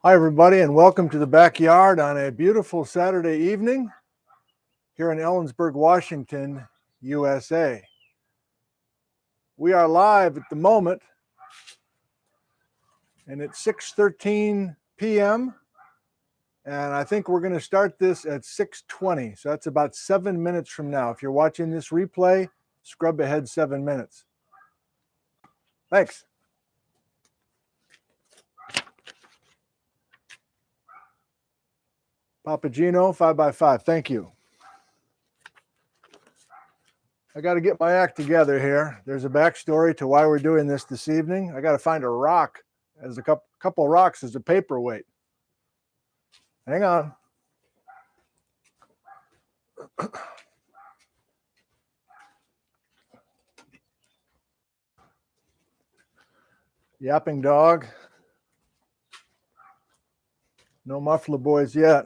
Hi, everybody, and welcome to the backyard on a beautiful Saturday evening here in Ellensburg, Washington, USA. We are live at the moment, and it's 6:13 p.m., and I think we're going to start this at 6:20, so that's about 7 minutes from now. If you're watching this replay, scrub ahead 7 minutes. Thanks. Papagino, 5x5, thank you. I got to get my act together here. There's a backstory to why we're doing this evening. I got to find a rock as a couple rocks as a paperweight. Hang on. Yapping dog. No muffler boys yet.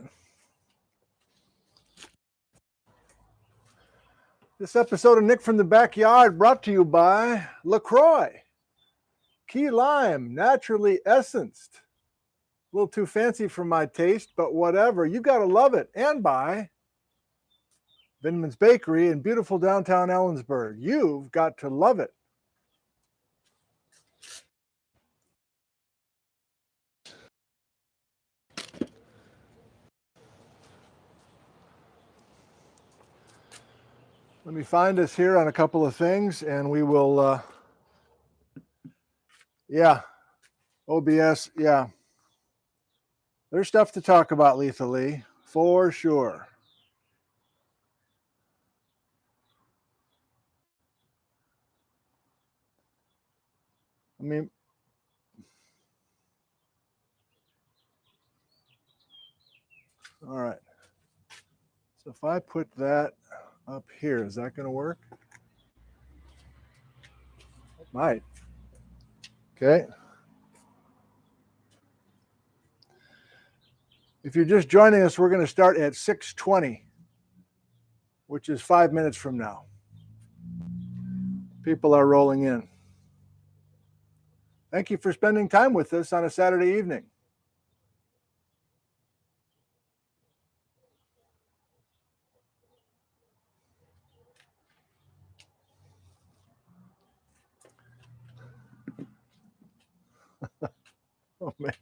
This episode of Nick from the Backyard brought to you by LaCroix. Key lime, naturally essenced. A little too fancy for my taste, but whatever. You got to love it. And by Vindman's Bakery in beautiful downtown Ellensburg. You've got to love it. Let me find us here on a couple of things, and we will, OBS, yeah. There's stuff to talk about, Letha Lee, for sure. I mean, all right. So if I put that up here, is that going to work? It might. Okay. If you're just joining us, we're going to start at 6:20, which is 5 minutes from now. People are rolling in. Thank you for spending time with us on a Saturday evening. Oh, man.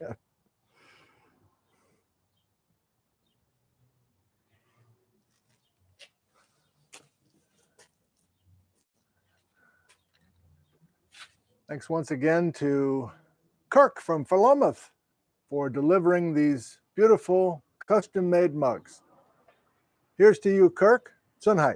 Thanks once again to Kirk from Philomath for delivering these beautiful custom-made mugs. Here's to you, Kirk. Sunhai.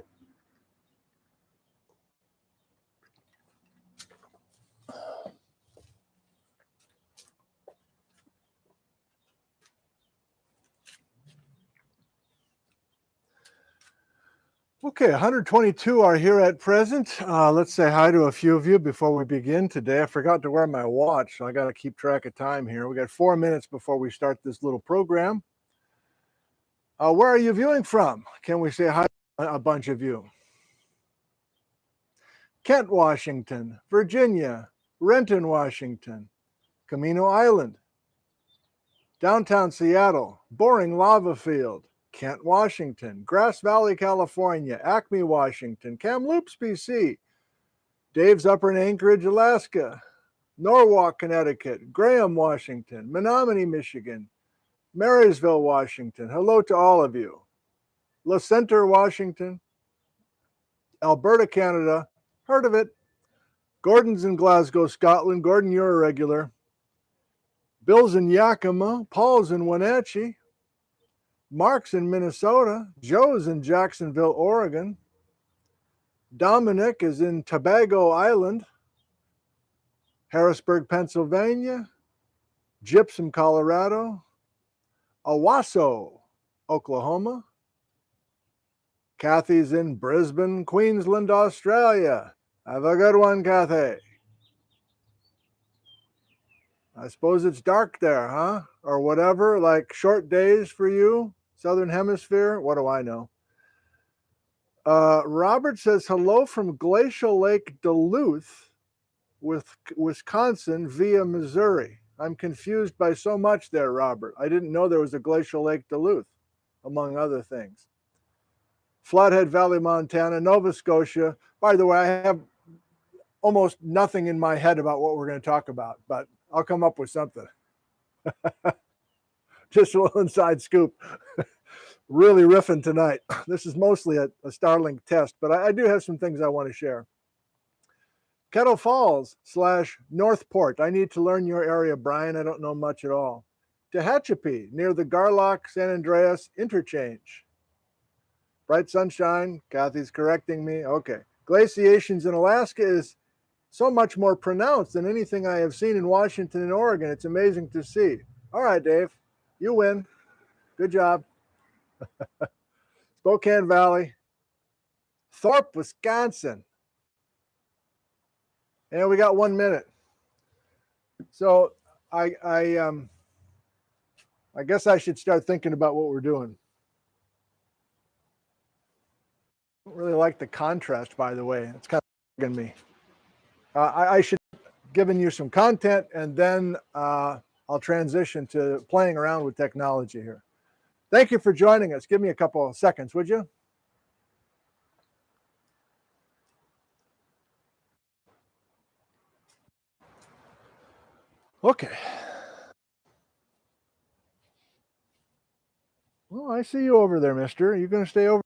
Okay, 122 are here at present. Let's say hi to a few of you before we begin today. I forgot to wear my watch, so I got to keep track of time here. We got 4 minutes before we start this little program. Where are you viewing from? Can we say hi to a bunch of you? Kent, Washington, Virginia, Renton, Washington, Camino Island, downtown Seattle, Boring Lava Field, Kent, Washington, Grass Valley, California, Acme, Washington, Kamloops, BC, Dave's Upper in Anchorage, Alaska, Norwalk, Connecticut, Graham, Washington, Menominee, Michigan, Marysville, Washington. Hello to all of you. La Center, Washington, Alberta, Canada. Heard of it. Gordon's in Glasgow, Scotland. Gordon, you're a regular. Bill's in Yakima. Paul's in Wenatchee. Mark's in Minnesota. Joe's in Jacksonville, Oregon. Dominic is in Tobago Island. Harrisburg, Pennsylvania. Gypsum, Colorado. Owasso, Oklahoma. Kathy's in Brisbane, Queensland, Australia. Have a good one, Kathy. I suppose it's dark there, huh? Or whatever, like short days for you, Southern Hemisphere. What do I know? Robert says hello from Glacial Lake Duluth, with Wisconsin via Missouri. I'm confused by so much there, Robert. I didn't know there was a glacial Lake Duluth, among other things. Flathead Valley, Montana, Nova Scotia. By the way, I have almost nothing in my head about what we're going to talk about, but I'll come up with something. Just a little inside scoop. Really riffing tonight. This is mostly a Starlink test, but I do have some things I want to share. Kettle Falls / Northport. I need to learn your area, Brian. I don't know much at all. Tehachapi, near the Garlock San Andreas interchange. Bright sunshine. Kathy's correcting me. Okay. Glaciations in Alaska is so much more pronounced than anything I have seen in Washington and Oregon. It's amazing to see. All right, Dave. You win. Good job. Spokane Valley. Thorpe, Wisconsin. And we got 1 minute. So I guess I should start thinking about what we're doing. I don't really like the contrast, by the way. It's kind of bugging me. I should have given you some content, and then I'll transition to playing around with technology here. Thank you for joining us. Give me a couple of seconds, would you? Okay. Well, I see you over there, mister. Are you going to stay over?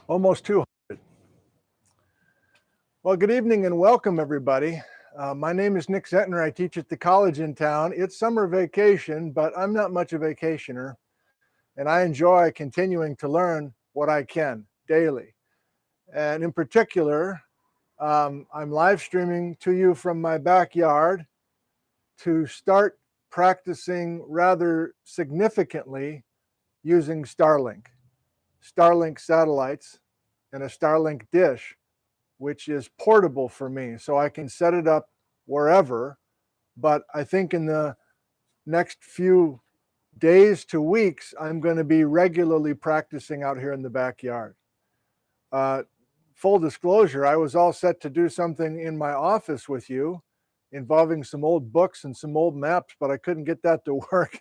Almost 200. Well, good evening and welcome, everybody. My name is Nick Zentner. I teach at the college in town. It's summer vacation, but I'm not much a vacationer, and I enjoy continuing to learn what I can daily. And in particular, I'm live streaming to you from my backyard to start practicing rather significantly using Starlink satellites, and a Starlink dish, which is portable for me. So I can set it up wherever. But I think in the next few days to weeks, I'm going to be regularly practicing out here in the backyard. Full disclosure, I was all set to do something in my office with you involving some old books and some old maps, but I couldn't get that to work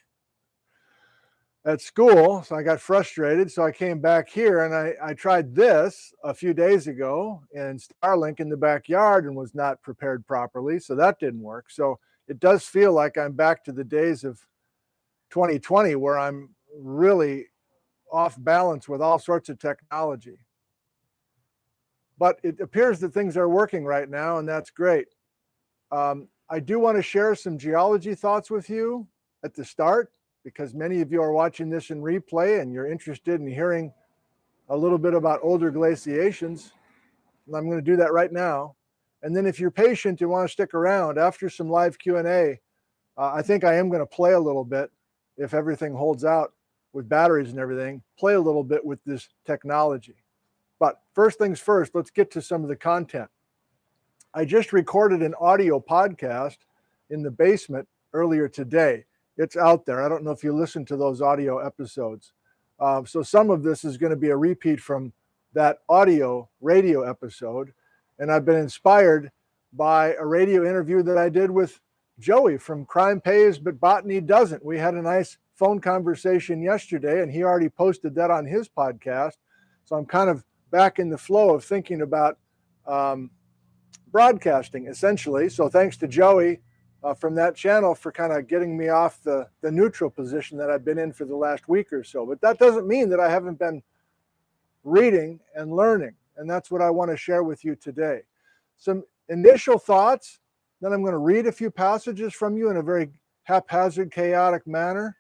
at school. So I got frustrated. So I came back here and I tried this a few days ago in Starlink in the backyard and was not prepared properly. So that didn't work. So it does feel like I'm back to the days of 2020 where I'm really off balance with all sorts of technology. But it appears that things are working right now, and that's great. I do want to share some geology thoughts with you at the start, because many of you are watching this in replay and you're interested in hearing a little bit about older glaciations. And I'm going to do that right now. And then if you're patient and want to stick around after some live Q&A, I think I am going to play a little bit, if everything holds out with batteries and everything, play a little bit with this technology. But first things first, let's get to some of the content. I just recorded an audio podcast in the basement earlier today. It's out there. I don't know if you listened to those audio episodes. So some of this is going to be a repeat from that radio episode. And I've been inspired by a radio interview that I did with Joey from Crime Pays But Botany Doesn't. We had a nice phone conversation yesterday, and he already posted that on his podcast. So I'm kind of back in the flow of thinking about broadcasting, essentially. So thanks to Joey from that channel for kind of getting me off the neutral position that I've been in for the last week or so. But that doesn't mean that I haven't been reading and learning. And that's what I want to share with you today. Some initial thoughts, then I'm going to read a few passages from you in a very haphazard, chaotic manner.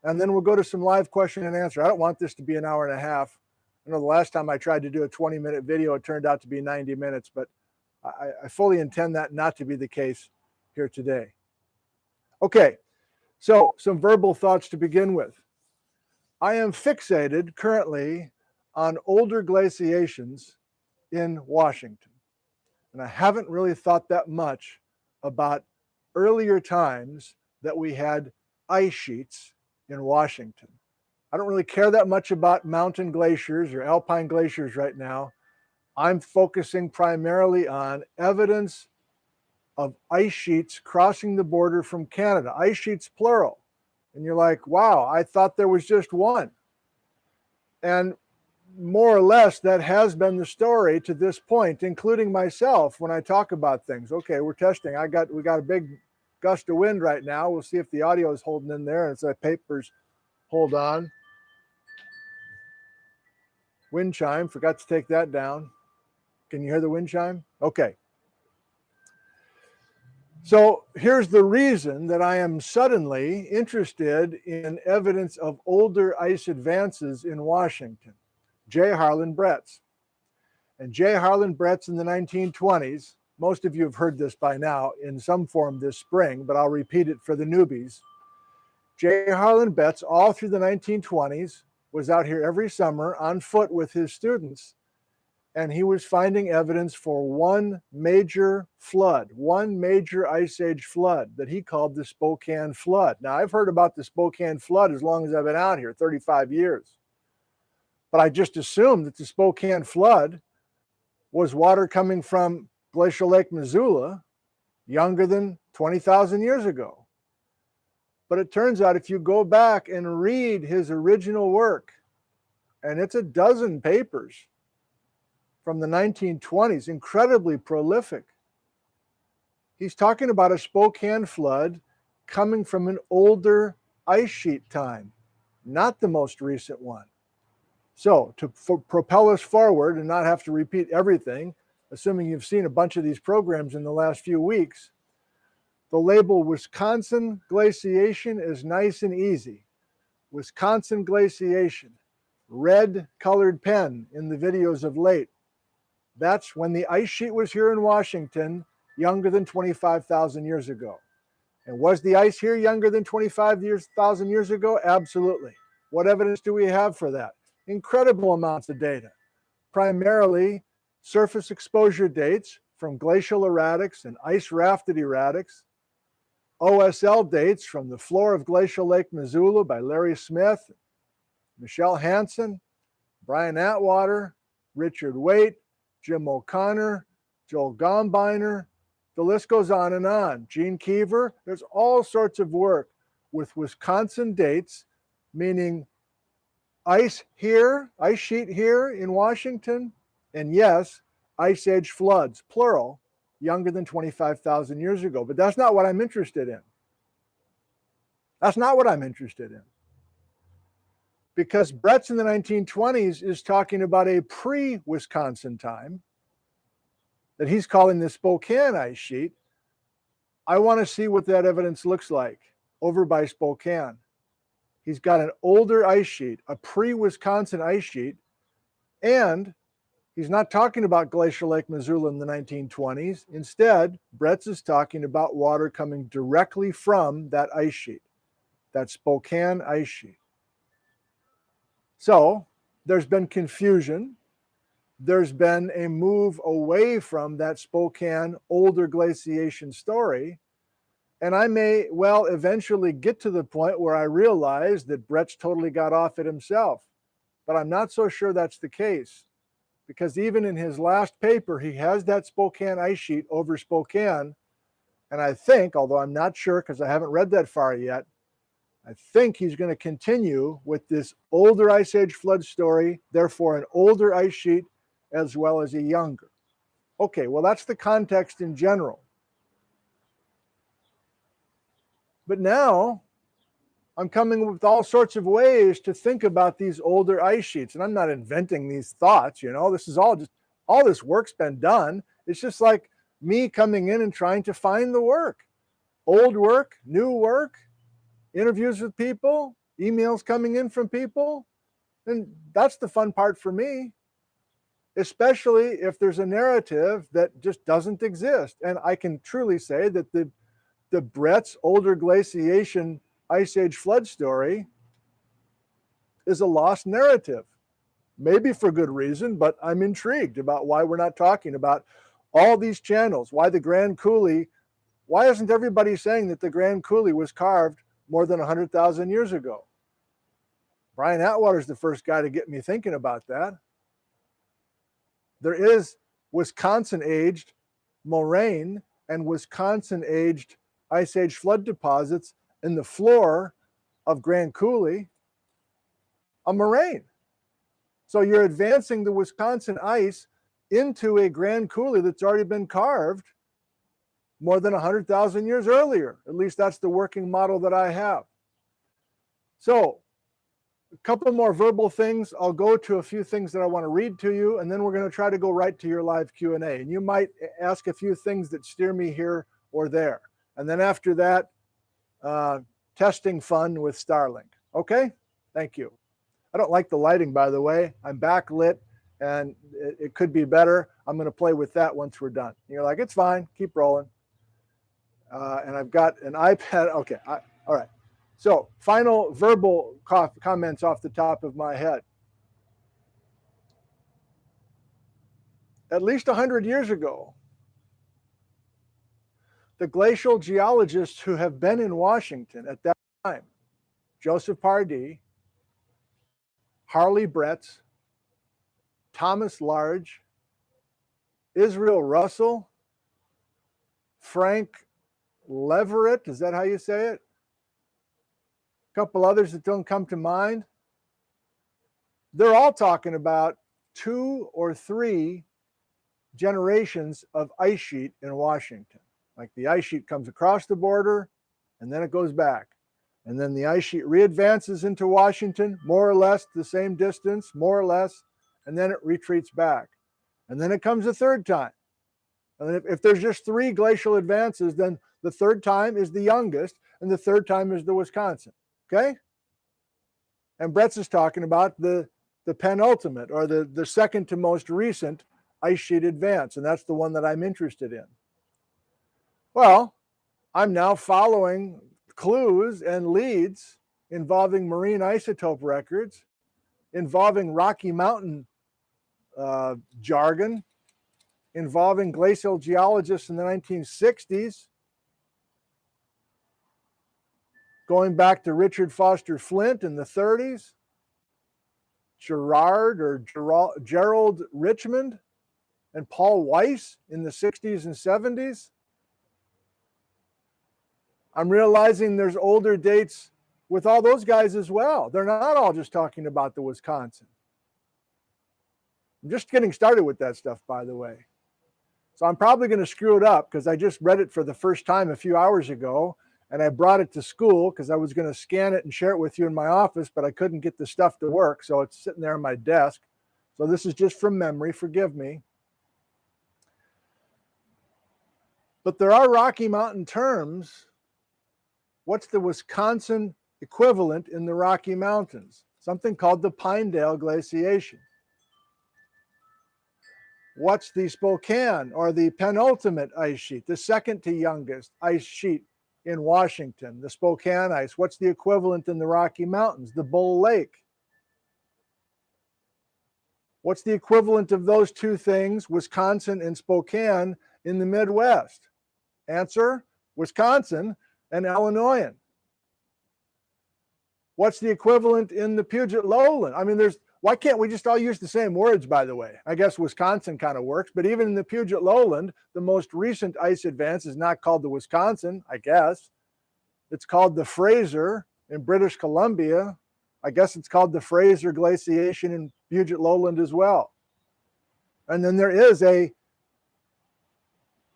And then we'll go to some live question and answer. I don't want this to be an hour and a half. I know the last time I tried to do a 20-minute video, it turned out to be 90 minutes, but I fully intend that not to be the case here today. Okay, so some verbal thoughts to begin with. I am fixated currently on older glaciations in Washington. And I haven't really thought that much about earlier times that we had ice sheets in Washington. I don't really care that much about mountain glaciers or alpine glaciers right now. I'm focusing primarily on evidence of ice sheets crossing the border from Canada, ice sheets plural. And you're like, wow, I thought there was just one. And more or less, that has been the story to this point, including myself when I talk about things. Okay, we're testing. We got a big gust of wind right now. We'll see if the audio is holding in there. And it's like papers hold on. Wind chime, forgot to take that down. Can you hear the wind chime? Okay. So here's the reason that I am suddenly interested in evidence of older ice advances in Washington. J. Harlan Bretz. And J. Harlan Bretz in the 1920s, most of you have heard this by now in some form this spring, but I'll repeat it for the newbies. J. Harlan Bretz, all through the 1920s, was out here every summer on foot with his students, and he was finding evidence for one major flood, one major ice age flood that he called the Spokane Flood. Now, I've heard about the Spokane Flood as long as I've been out here, 35 years. But I just assumed that the Spokane Flood was water coming from Glacial Lake Missoula, younger than 20,000 years ago. But it turns out if you go back and read his original work, and it's a dozen papers from the 1920s, incredibly prolific, he's talking about a Spokane flood coming from an older ice sheet time, not the most recent one. So to propel us forward and not have to repeat everything, assuming you've seen a bunch of these programs in the last few weeks, the label Wisconsin glaciation is nice and easy. Wisconsin glaciation, red colored pen in the videos of late. That's when the ice sheet was here in Washington, younger than 25,000 years ago. And was the ice here younger than 25,000 years ago? Absolutely. What evidence do we have for that? Incredible amounts of data, primarily surface exposure dates from glacial erratics and ice rafted erratics, OSL dates from the floor of Glacial Lake Missoula by Larry Smith, Michelle Hansen, Brian Atwater, Richard Waite, Jim O'Connor, Joel Gombiner. The list goes on and on. Gene Keever. There's all sorts of work with Wisconsin dates, meaning ice here, ice sheet here in Washington, and yes, ice age floods, plural, younger than 25,000 years ago. But that's not what I'm interested in. That's not what I'm interested in. Because Bretz in the 1920s is talking about a pre-Wisconsin time that he's calling the Spokane ice sheet. I want to see what that evidence looks like over by Spokane. He's got an older ice sheet, a pre-Wisconsin ice sheet, and he's not talking about Glacial Lake Missoula in the 1920s. Instead, Bretz is talking about water coming directly from that ice sheet, that Spokane ice sheet. So there's been confusion. There's been a move away from that Spokane older glaciation story. And I may well eventually get to the point where I realize that Bretz totally got off it himself. But I'm not so sure that's the case, because even in his last paper, he has that Spokane ice sheet over Spokane. And I think, although I'm not sure because I haven't read that far yet, I think he's going to continue with this older ice age flood story, therefore an older ice sheet as well as a younger. Okay, well, that's the context in general. But now I'm coming up with all sorts of ways to think about these older ice sheets. And I'm not inventing these thoughts, you know, this is all this work's been done. It's just like me coming in and trying to find the work. Old work, new work, interviews with people, emails coming in from people. And that's the fun part for me, especially if there's a narrative that just doesn't exist. And I can truly say that the Bretz older glaciation ice age flood story is a lost narrative. Maybe for good reason, but I'm intrigued about why we're not talking about all these channels, why the Grand Coulee, why isn't everybody saying that the Grand Coulee was carved more than 100,000 years ago? Brian Atwater's the first guy to get me thinking about that. There is Wisconsin-aged moraine and Wisconsin-aged Ice Age flood deposits in the floor of Grand Coulee, a moraine. So you're advancing the Wisconsin ice into a Grand Coulee that's already been carved more than 100,000 years earlier. At least that's the working model that I have. So a couple more verbal things. I'll go to a few things that I want to read to you, and then we're going to try to go right to your live Q&A. And you might ask a few things that steer me here or there. And then after that, testing fun with Starlink. Okay? Thank you. I don't like the lighting, by the way. I'm backlit, and it could be better. I'm going to play with that once we're done. And you're like, it's fine. Keep rolling. And I've got an iPad. Okay. All right. So final verbal comments off the top of my head. At least 100 years ago, the glacial geologists who have been in Washington at that time, Joseph Pardee, Harley Bretz, Thomas Large, Israel Russell, Frank Leverett, is that how you say it? A couple others that don't come to mind. They're all talking about 2 or 3 generations of ice sheet in Washington. Like the ice sheet comes across the border and then it goes back. And then the ice sheet readvances into Washington, more or less the same distance, more or less, and then it retreats back. And then it comes a third time. And if there's just 3 glacial advances, then the third time is the youngest, and the third time is the Wisconsin. Okay? And Brett's is talking about the penultimate, or the second to most recent ice sheet advance, and that's the one that I'm interested in. Well, I'm now following clues and leads involving marine isotope records, involving Rocky Mountain jargon, involving glacial geologists in the 1960s, going back to Richard Foster Flint in the 30s, Gerald Richmond and Paul Weiss in the 60s and 70s. I'm realizing there's older dates with all those guys as well. They're not all just talking about the Wisconsin. I'm just getting started with that stuff, by the way. So I'm probably going to screw it up because I just read it for the first time a few hours ago, and I brought it to school because I was going to scan it and share it with you in my office, but I couldn't get the stuff to work, so it's sitting there on my desk. So this is just from memory, forgive me. But there are Rocky Mountain terms. What's the Wisconsin equivalent in the Rocky Mountains? Something called the Pinedale Glaciation. What's the Spokane, or the penultimate ice sheet, the second to youngest ice sheet in Washington, the Spokane ice? What's the equivalent in the Rocky Mountains? The Bull Lake. What's the equivalent of those two things, Wisconsin and Spokane, in the Midwest? Answer, Wisconsin and Illinoisan. What's the equivalent in the Puget Lowland? I mean, why can't we just all use the same words, by the way? I guess Wisconsin kind of works, but even in the Puget Lowland, the most recent ice advance is not called the Wisconsin, I guess. It's called the Fraser in British Columbia. I guess it's called the Fraser Glaciation in Puget Lowland as well. And then there is a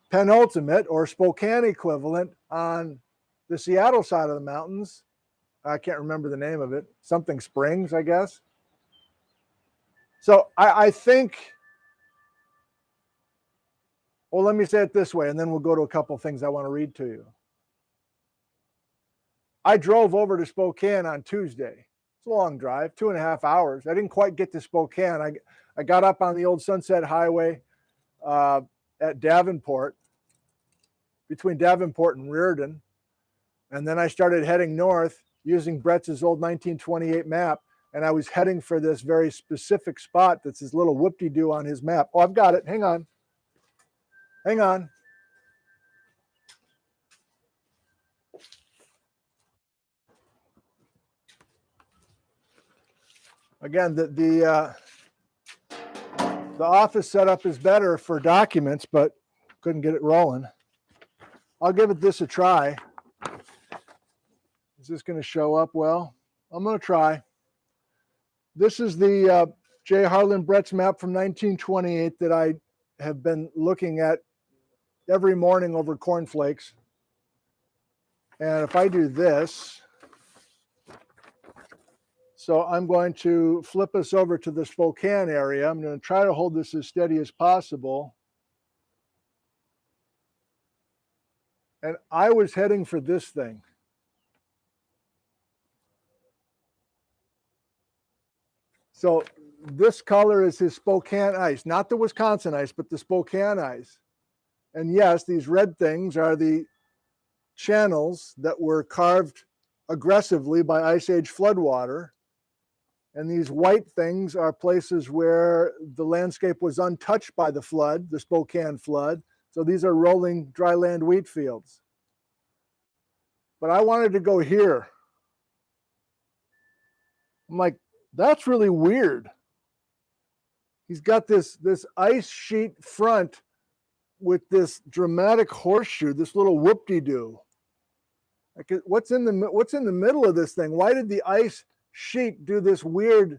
penultimate or Spokane equivalent on the Seattle side of the mountains. I can't remember the name of it. Something Springs, I guess. So I think, well, let me say it this way, and then we'll go to a couple things I want to read to you. I drove over to Spokane on Tuesday. It's a long drive, 2.5 hours. I didn't quite get to Spokane. I got up on the old Sunset Highway at Davenport, between Davenport and Reardon. And then I started heading north using Brett's old 1928 map. and I was heading for this very specific spot that's this little whoop-de-doo on his map. Oh, I've got it. Hang on. Hang on. Again, the office setup is better for documents, but couldn't get it rolling. I'll give it this a try. Is this going to show up well? I'm going to try. This is the J. Harlan Brett's map from 1928 that I have been looking at every morning over cornflakes. And if I do this, so I'm going to flip us over to the Spokane area. I'm going to try to hold this as steady as possible. And I was heading for this thing. So this color is his Spokane ice, not the Wisconsin ice, but the Spokane ice. And yes, these red things are the channels that were carved aggressively by Ice Age floodwater. And these white things are places where the landscape was untouched by the flood, the Spokane flood. So these are rolling dryland wheat fields. But I wanted to go here. I'm like, that's really weird. He's got this ice sheet front with this dramatic horseshoe, this little whoop-de-doo. Like, what's in the middle of this thing? Why did the ice sheet do this weird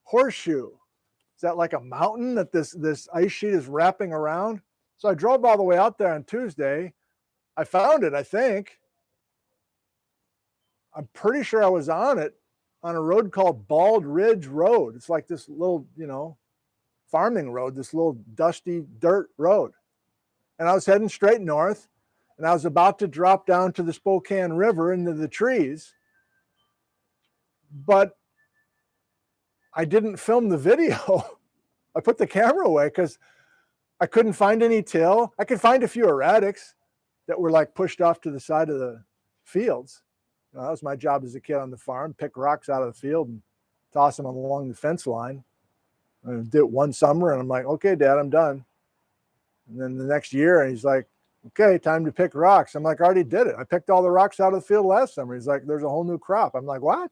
horseshoe? Is that like a mountain that this ice sheet is wrapping around? So I drove all the way out there on Tuesday. I found it, I think. I'm pretty sure I was on it on a road called Bald Ridge Road. It's like this little, farming road, this little dusty dirt road. And I was heading straight north, and I was about to drop down to the Spokane River into the trees. But I didn't film the video. I put the camera away because I couldn't find any till. I could find a few erratics that were like pushed off to the side of the fields. That was my job as a kid on the farm, pick rocks out of the field and toss them along the fence line. I did it one summer, and I'm like, okay, Dad, I'm done. And then the next year, and he's like, okay, time to pick rocks. I'm like, I already did it. I picked all the rocks out of the field last summer. He's like, there's a whole new crop. I'm like, what?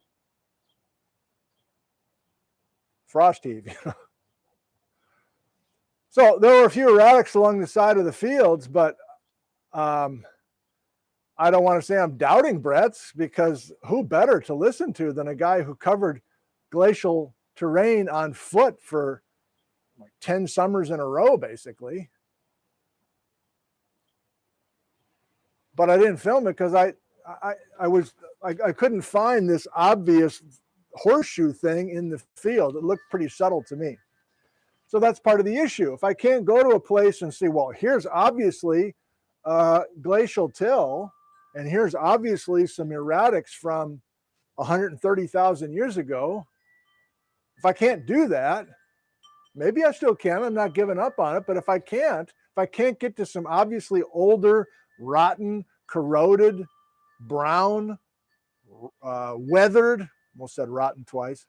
Frost heave. So there were a few erratics along the side of the fields, but I don't want to say I'm doubting Brett's, because who better to listen to than a guy who covered glacial terrain on foot for like 10 summers in a row, basically. But I didn't film it because I couldn't find this obvious horseshoe thing in the field. It looked pretty subtle to me. So that's part of the issue. If I can't go to a place and see, well, here's obviously glacial till, and here's obviously some erratics from 130,000 years ago. If I can't do that, maybe I still can. I'm not giving up on it. But if I can't get to some obviously older, rotten, corroded, brown, weathered, almost said rotten twice.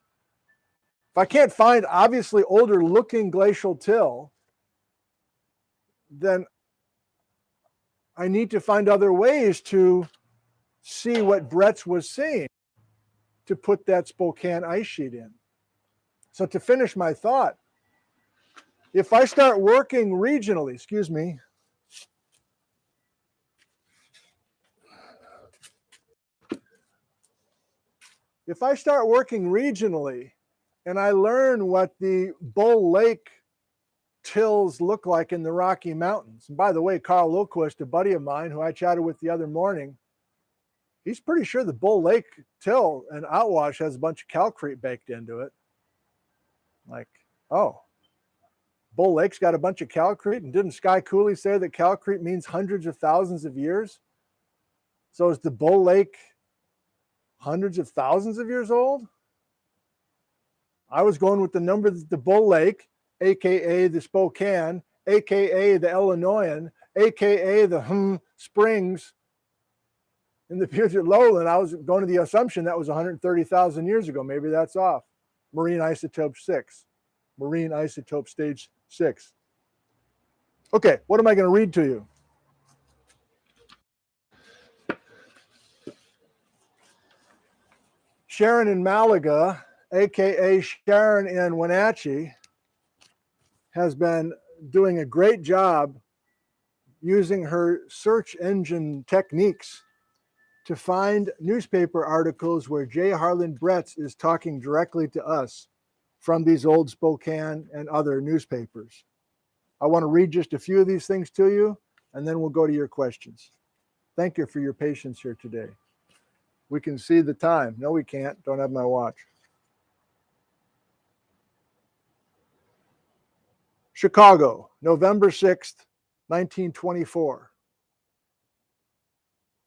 If I can't find obviously older looking glacial till, then I need to find other ways to see what Brett's was seeing to put that Spokane ice sheet in. So to finish my thought, if I start working regionally, excuse me, if I start working regionally and I learn what the Bull Lake tills look like in the Rocky Mountains. And by the way, Carl Lilquist, a buddy of mine who I chatted with the other morning, he's pretty sure the Bull Lake till and outwash has a bunch of calcrete baked into it. Like, oh, Bull Lake's got a bunch of calcrete, and didn't Sky Cooley say that calcrete means hundreds of thousands of years? So is the Bull Lake hundreds of thousands of years old? I was going with the number that the Bull Lake, aka the Spokane, aka the Illinoisan, aka the Springs in the Puget Lowland. I was going to the assumption that was 130,000 years ago. Maybe that's off. marine isotope 6, marine isotope stage 6. Okay, what am I going to read to you? Sharon in Malaga, aka Sharon in Wenatchee, has been doing a great job using her search engine techniques to find newspaper articles where J. Harlan Bretz is talking directly to us from these old Spokane and other newspapers. I want to read just a few of these things to you, and then we'll go to your questions. Thank you for your patience here today. We can see the time. No, we can't. Don't have my watch. Chicago, November 6th, 1924.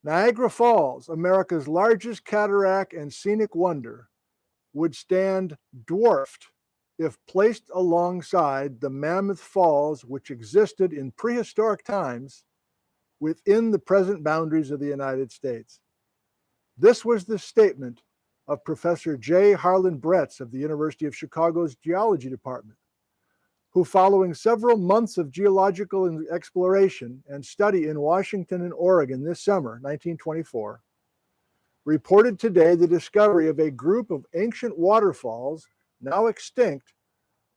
Niagara Falls, America's largest cataract and scenic wonder, would stand dwarfed if placed alongside the Mammoth Falls, which existed in prehistoric times within the present boundaries of the United States. This was the statement of Professor J. Harlan Bretz of the University of Chicago's Geology Department, who, following several months of geological exploration and study in Washington and Oregon this summer, 1924, reported today the discovery of a group of ancient waterfalls, now extinct,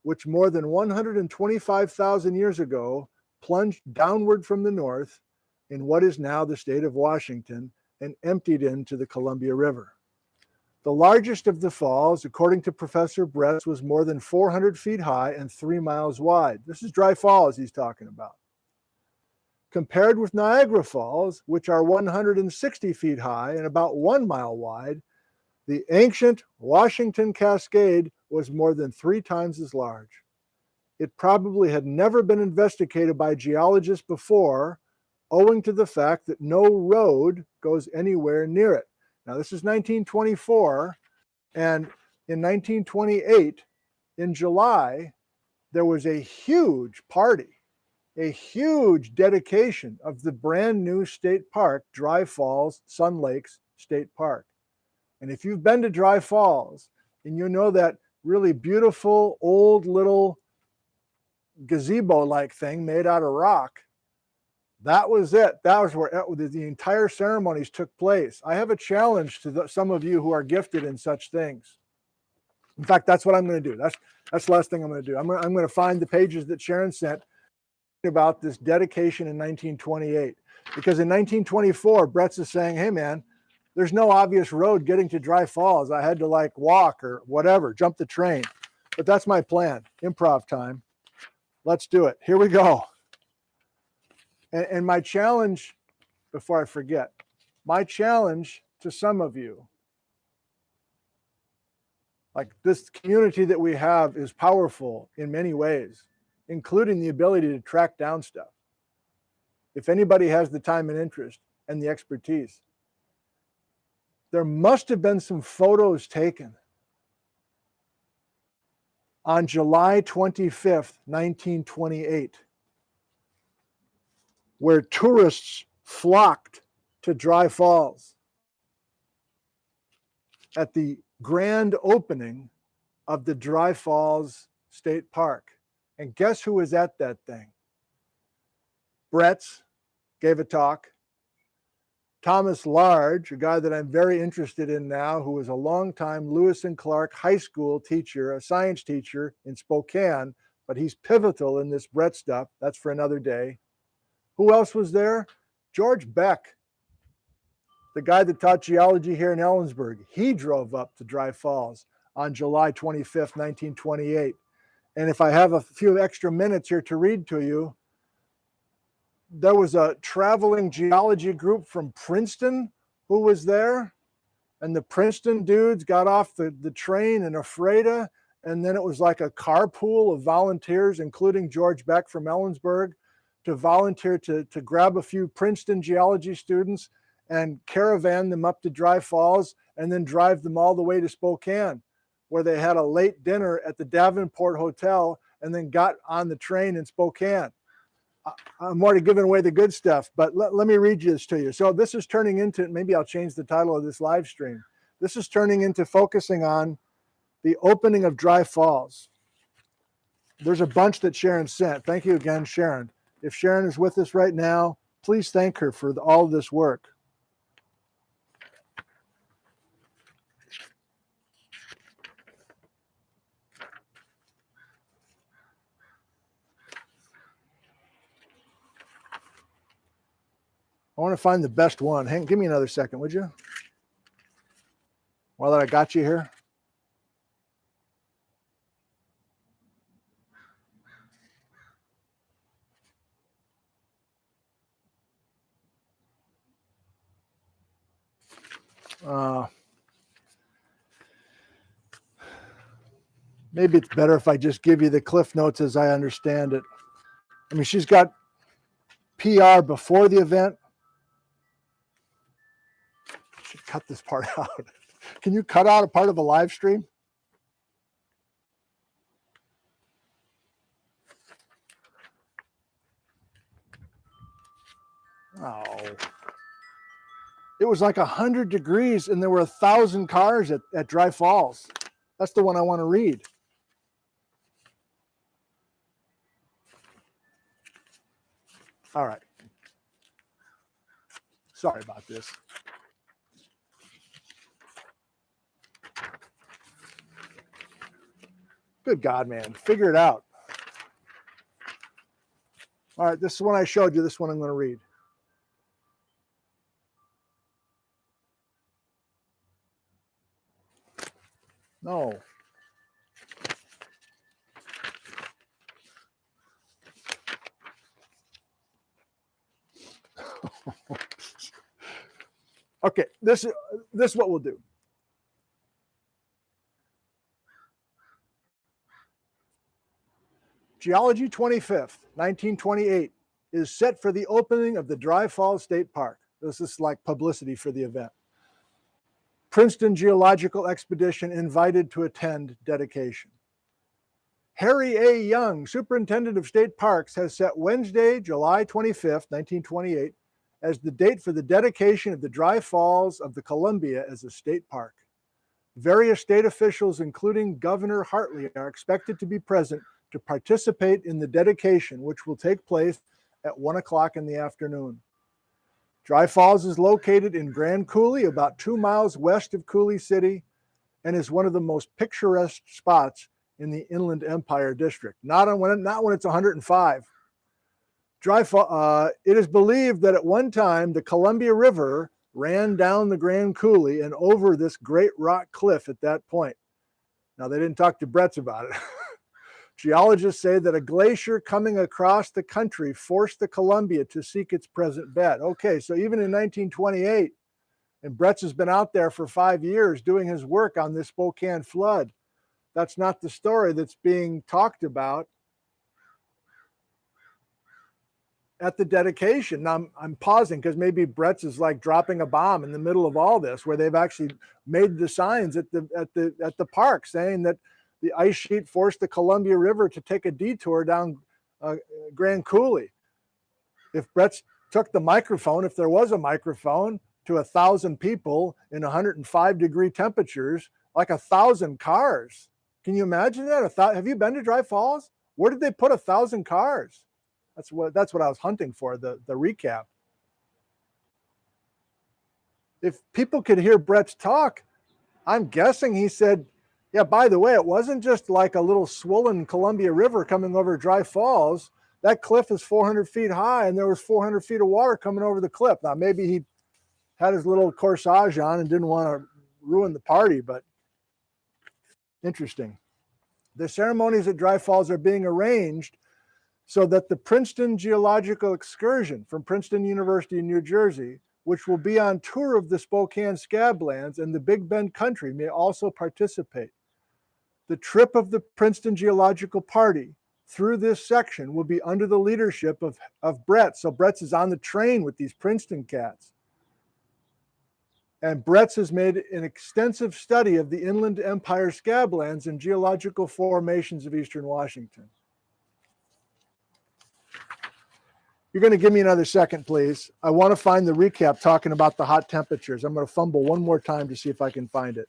which more than 125,000 years ago plunged downward from the north in what is now the state of Washington and emptied into the Columbia River. The largest of the falls, according to Professor Bretz, was more than 400 feet high and 3 miles wide. This is Dry Falls he's talking about. Compared with Niagara Falls, which are 160 feet high and about 1 mile wide, the ancient Washington Cascade was more than 3 times as large. It probably had never been investigated by geologists before, owing to the fact that no road goes anywhere near it. Now, this is 1924, and in 1928, in July, there was a huge party, a huge dedication of the brand new state park, Dry Falls Sun Lakes State Park. And if you've been to Dry Falls and you know that really beautiful old little gazebo-like thing made out of rock, that was it. That was where the entire ceremonies took place. I have a challenge to some of you who are gifted in such things. In fact, that's what I'm going to do. That's the last thing I'm going to do. I'm going to find the pages that Sharon sent about this dedication in 1928. Because in 1924, Bretz is saying, hey, man, there's no obvious road getting to Dry Falls. I had to like walk or whatever, jump the train. But that's my plan. Improv time. Let's do it. Here we go. And my challenge, before I forget, my challenge to some of you, like this community that we have is powerful in many ways, including the ability to track down stuff. If anybody has the time and interest and the expertise, there must have been some photos taken on July 25th, 1928. Where tourists flocked to Dry Falls at the grand opening of the Dry Falls State Park. And guess who was at that thing? Bretz gave a talk. Thomas Large, a guy that I'm very interested in now, who was a longtime Lewis and Clark high school teacher, a science teacher in Spokane, but he's pivotal in this Bretz stuff. That's for another day. Who else was there? George Beck, the guy that taught geology here in Ellensburg. He drove up to Dry Falls on July 25th, 1928. And if I have a few extra minutes here to read to you, there was a traveling geology group from Princeton who was there. And the Princeton dudes got off the train in Ephrata. And then it was like a carpool of volunteers, including George Beck from Ellensburg, to volunteer to grab a few Princeton geology students and caravan them up to Dry Falls and then drive them all the way to Spokane, where they had a late dinner at the Davenport Hotel and then got on the train in Spokane. I'm already giving away the good stuff, but let me read this to you. So this is turning into, maybe I'll change the title of this live stream. This is turning into focusing on the opening of Dry Falls. There's a bunch that Sharon sent. Thank you again, Sharon. If Sharon is with us right now, please thank her for all of this work. I want to find the best one. Hank, give me another second, would you? While I got you here. Maybe it's better if I just give you the Cliff Notes as I understand it. I mean, she's got PR before the event. I should cut this part out. Can you cut out a part of a live stream? Oh. It was like 100 degrees and there were 1,000 cars at Dry Falls. That's the one I want to read. All right. Sorry about this. Good God, man. Figure it out. All right, this is one I showed you. This one I'm going to read. No. Okay, this is what we'll do. Geology 25th, 1928 is set for the opening of the Dry Falls State Park. This is like publicity for the event. Princeton Geological Expedition invited to attend dedication. Harry A. Young, Superintendent of State Parks, has set Wednesday, July 25th, 1928, as the date for the dedication of the Dry Falls of the Columbia as a state park. Various state officials, including Governor Hartley, are expected to be present to participate in the dedication, which will take place at 1 o'clock in the afternoon. Dry Falls is located in Grand Coulee, about 2 miles west of Coulee City, and is one of the most picturesque spots in the Inland Empire District. Not when it's 105. It is believed that at one time the Columbia River ran down the Grand Coulee and over this great rock cliff at that point. Now, they didn't talk to Bretts about it. Geologists say that a glacier coming across the country forced the Columbia to seek its present bed. Okay, so even in 1928, and Bretts has been out there for 5 years doing his work on this Spokane flood. That's not the story that's being talked about at the dedication. Now, I'm pausing because maybe Bretts is like dropping a bomb in the middle of all this, where they've actually made the signs at the park saying that the ice sheet forced the Columbia River to take a detour down Grand Coulee. If Bretts took the microphone, if there was a microphone, to 1,000 people in 105-degree temperatures, like 1,000 cars. Can you imagine that? Have you been to Dry Falls? Where did they put 1,000 cars? That's what I was hunting for, the recap. If people could hear Bretts talk, I'm guessing he said, yeah, by the way, it wasn't just like a little swollen Columbia River coming over Dry Falls. That cliff is 400 feet high, and there was 400 feet of water coming over the cliff. Now, maybe he had his little corsage on and didn't want to ruin the party, but interesting. The ceremonies at Dry Falls are being arranged so that the Princeton Geological Excursion from Princeton University in New Jersey, which will be on tour of the Spokane Scablands and the Big Bend country, may also participate. The trip of the Princeton Geological Party through this section will be under the leadership of Bretts. So Bretts is on the train with these Princeton cats. And Bretts has made an extensive study of the Inland Empire Scablands and geological formations of eastern Washington. You're going to give me another second, please. I want to find the recap talking about the hot temperatures. I'm going to fumble one more time to see if I can find it.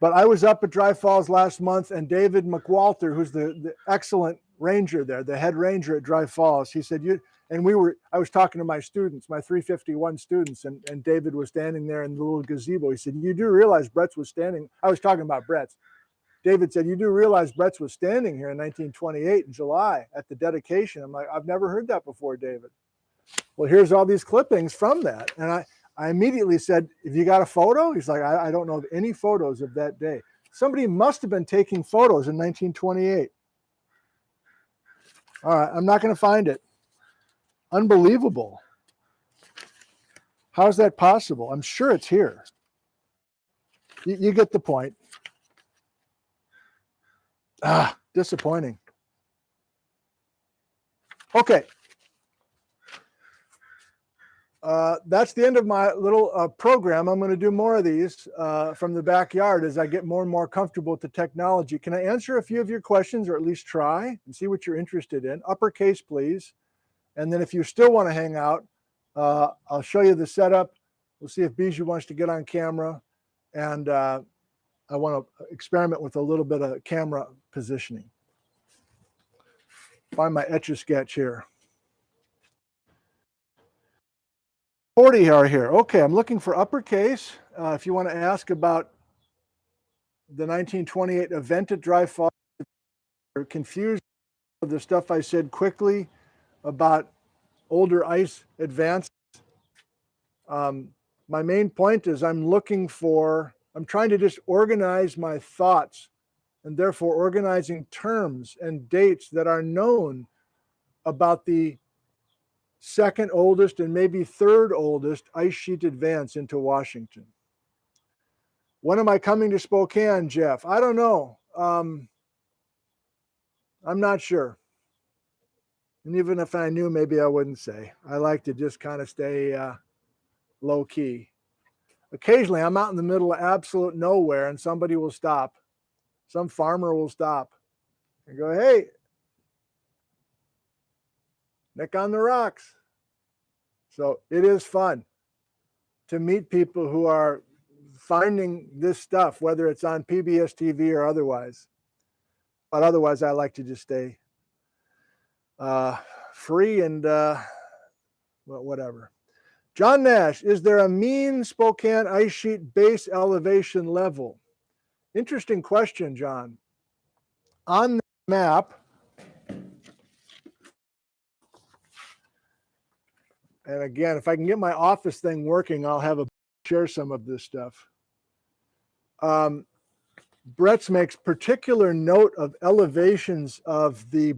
But I was up at Dry Falls last month, and David McWalter, who's the excellent ranger there, the head ranger at Dry Falls, he said, I was talking to my students, my 351 students, and David was standing there in the little gazebo. He said, you do realize Brett's was standing, I was talking about Brett's. David said, you do realize Brett's was standing here in 1928 in July at the dedication. I'm like, I've never heard that before, David. Well, here's all these clippings from that. And I immediately said, have you got a photo? He's like, I don't know of any photos of that day. Somebody must have been taking photos in 1928. All right, I'm not going to find it. Unbelievable. How is that possible? I'm sure it's here. You get the point. Disappointing. Okay. That's the end of my little program. I'm going to do more of these from the backyard as I get more and more comfortable with the technology. Can I answer a few of your questions, or at least try and see what you're interested in? Uppercase, please. And then if you still want to hang out, I'll show you the setup. We'll see if Bijou wants to get on camera. And I want to experiment with a little bit of camera positioning. Find my Etch-a-Sketch here. 40 are here. Okay, I'm looking for uppercase. If you want to ask about the 1928 event at Dry Falls, or confused with the stuff I said quickly about older ice advances. My main point is I'm trying to just organize my thoughts, and therefore organizing terms and dates that are known about the second oldest and maybe third oldest ice sheet advance into Washington. When am I coming to Spokane, Jeff? I don't know. I'm not sure. And even if I knew, maybe I wouldn't say. I like to just kind of stay low key. Occasionally, I'm out in the middle of absolute nowhere and somebody will stop. Some farmer will stop and go, hey, Nick on the rocks. So it is fun to meet people who are finding this stuff, whether it's on PBS TV or otherwise. But otherwise, I like to just stay free and well, whatever. John Nash, is there a mean Spokane ice sheet base elevation level? Interesting question, John. On the map, and again, if I can get my office thing working, I'll share some of this stuff. Brett's makes particular note of elevations of the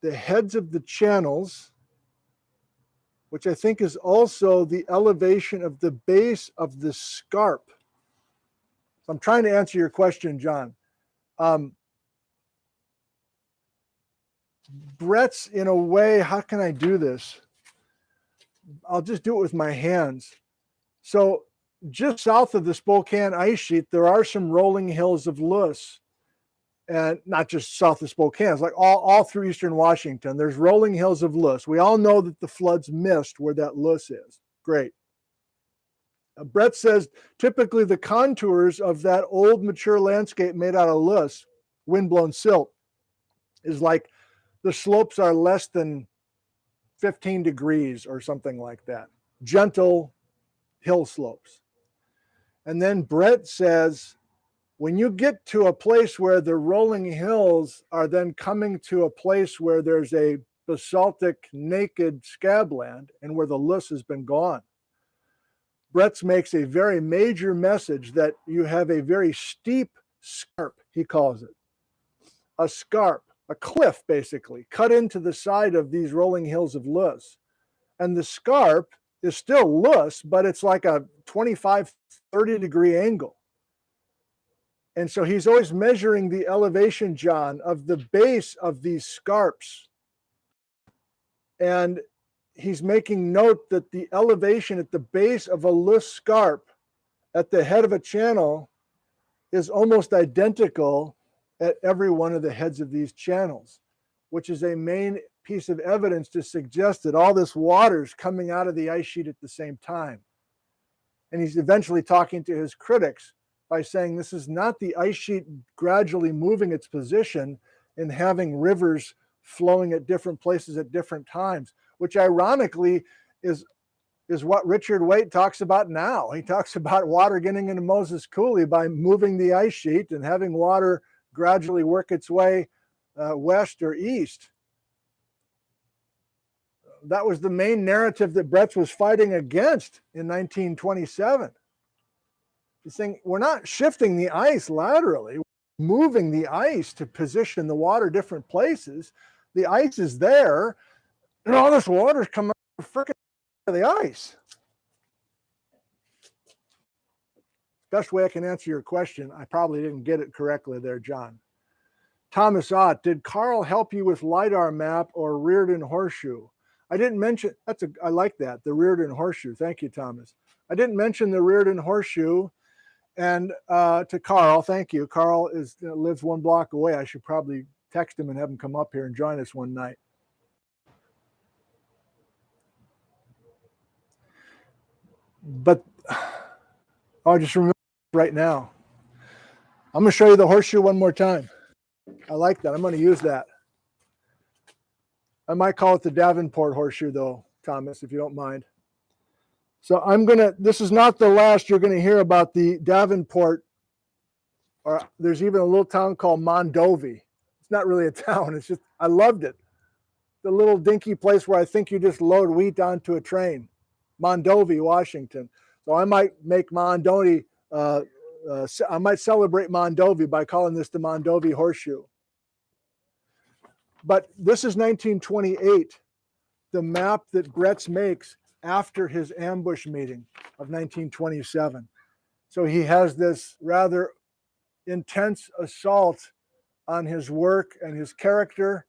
heads of the channels, which I think is also the elevation of the base of the scarp. So I'm trying to answer your question, John. Brett's, in a way, how can I do this? I'll just do it with my hands. So just south of the Spokane ice sheet, there are some rolling hills of loess. And not just south of Spokane, it's like all through eastern Washington. There's rolling hills of loess. We all know that the floods missed where that loess is. Great. Brett says, typically the contours of that old mature landscape made out of loess, windblown silt, is like the slopes are less than 15 degrees or something like that. Gentle hill slopes. And then Brett says, when you get to a place where the rolling hills are then coming to a place where there's a basaltic naked scabland and where the loess has been gone, Brett's makes a very major message that you have a very steep scarp, he calls it. A scarp, a cliff basically, cut into the side of these rolling hills of loess. And the scarp is still loess, but it's like a 25, 30 degree angle. And so he's always measuring the elevation, John, of the base of these scarps. And he's making note that the elevation at the base of a loess scarp at the head of a channel is almost identical at every one of the heads of these channels, which is a main piece of evidence to suggest that all this water is coming out of the ice sheet at the same time. And he's eventually talking to his critics by saying this is not the ice sheet gradually moving its position and having rivers flowing at different places at different times, which ironically is what Richard Waite talks about now. He talks about water getting into Moses Coulee by moving the ice sheet and having water gradually work its way west or east. That was the main narrative that Bretz was fighting against in 1927. He's saying we're not shifting the ice laterally, we're moving the ice to position the water different places. The ice is there, and all this water's coming out of the ice. Best way I can answer your question. I probably didn't get it correctly there, John. Thomas Ott, did Carl help you with LiDAR map or Reardon Horseshoe? I didn't mention, I like that, the Reardon Horseshoe. Thank you, Thomas. I didn't mention the Reardon Horseshoe. And to Carl, thank you. Carl lives 1 block away. I should probably text him and have him come up here and join us one night. But I'll just remember right now. I'm going to show you the horseshoe one more time. I like that. I'm going to use that. I might call it the Davenport horseshoe, though, Thomas, if you don't mind. So this is not the last you're going to hear about the Davenport, or there's even a little town called Mondovi. It's not really a town. It's just, I loved it. The little dinky place where I think you just load wheat onto a train. Mondovi, Washington. So I might make Mondovi, I might celebrate Mondovi by calling this the Mondovi horseshoe. But this is 1928, the map that Bretz makes after his ambush meeting of 1927. So he has this rather intense assault on his work and his character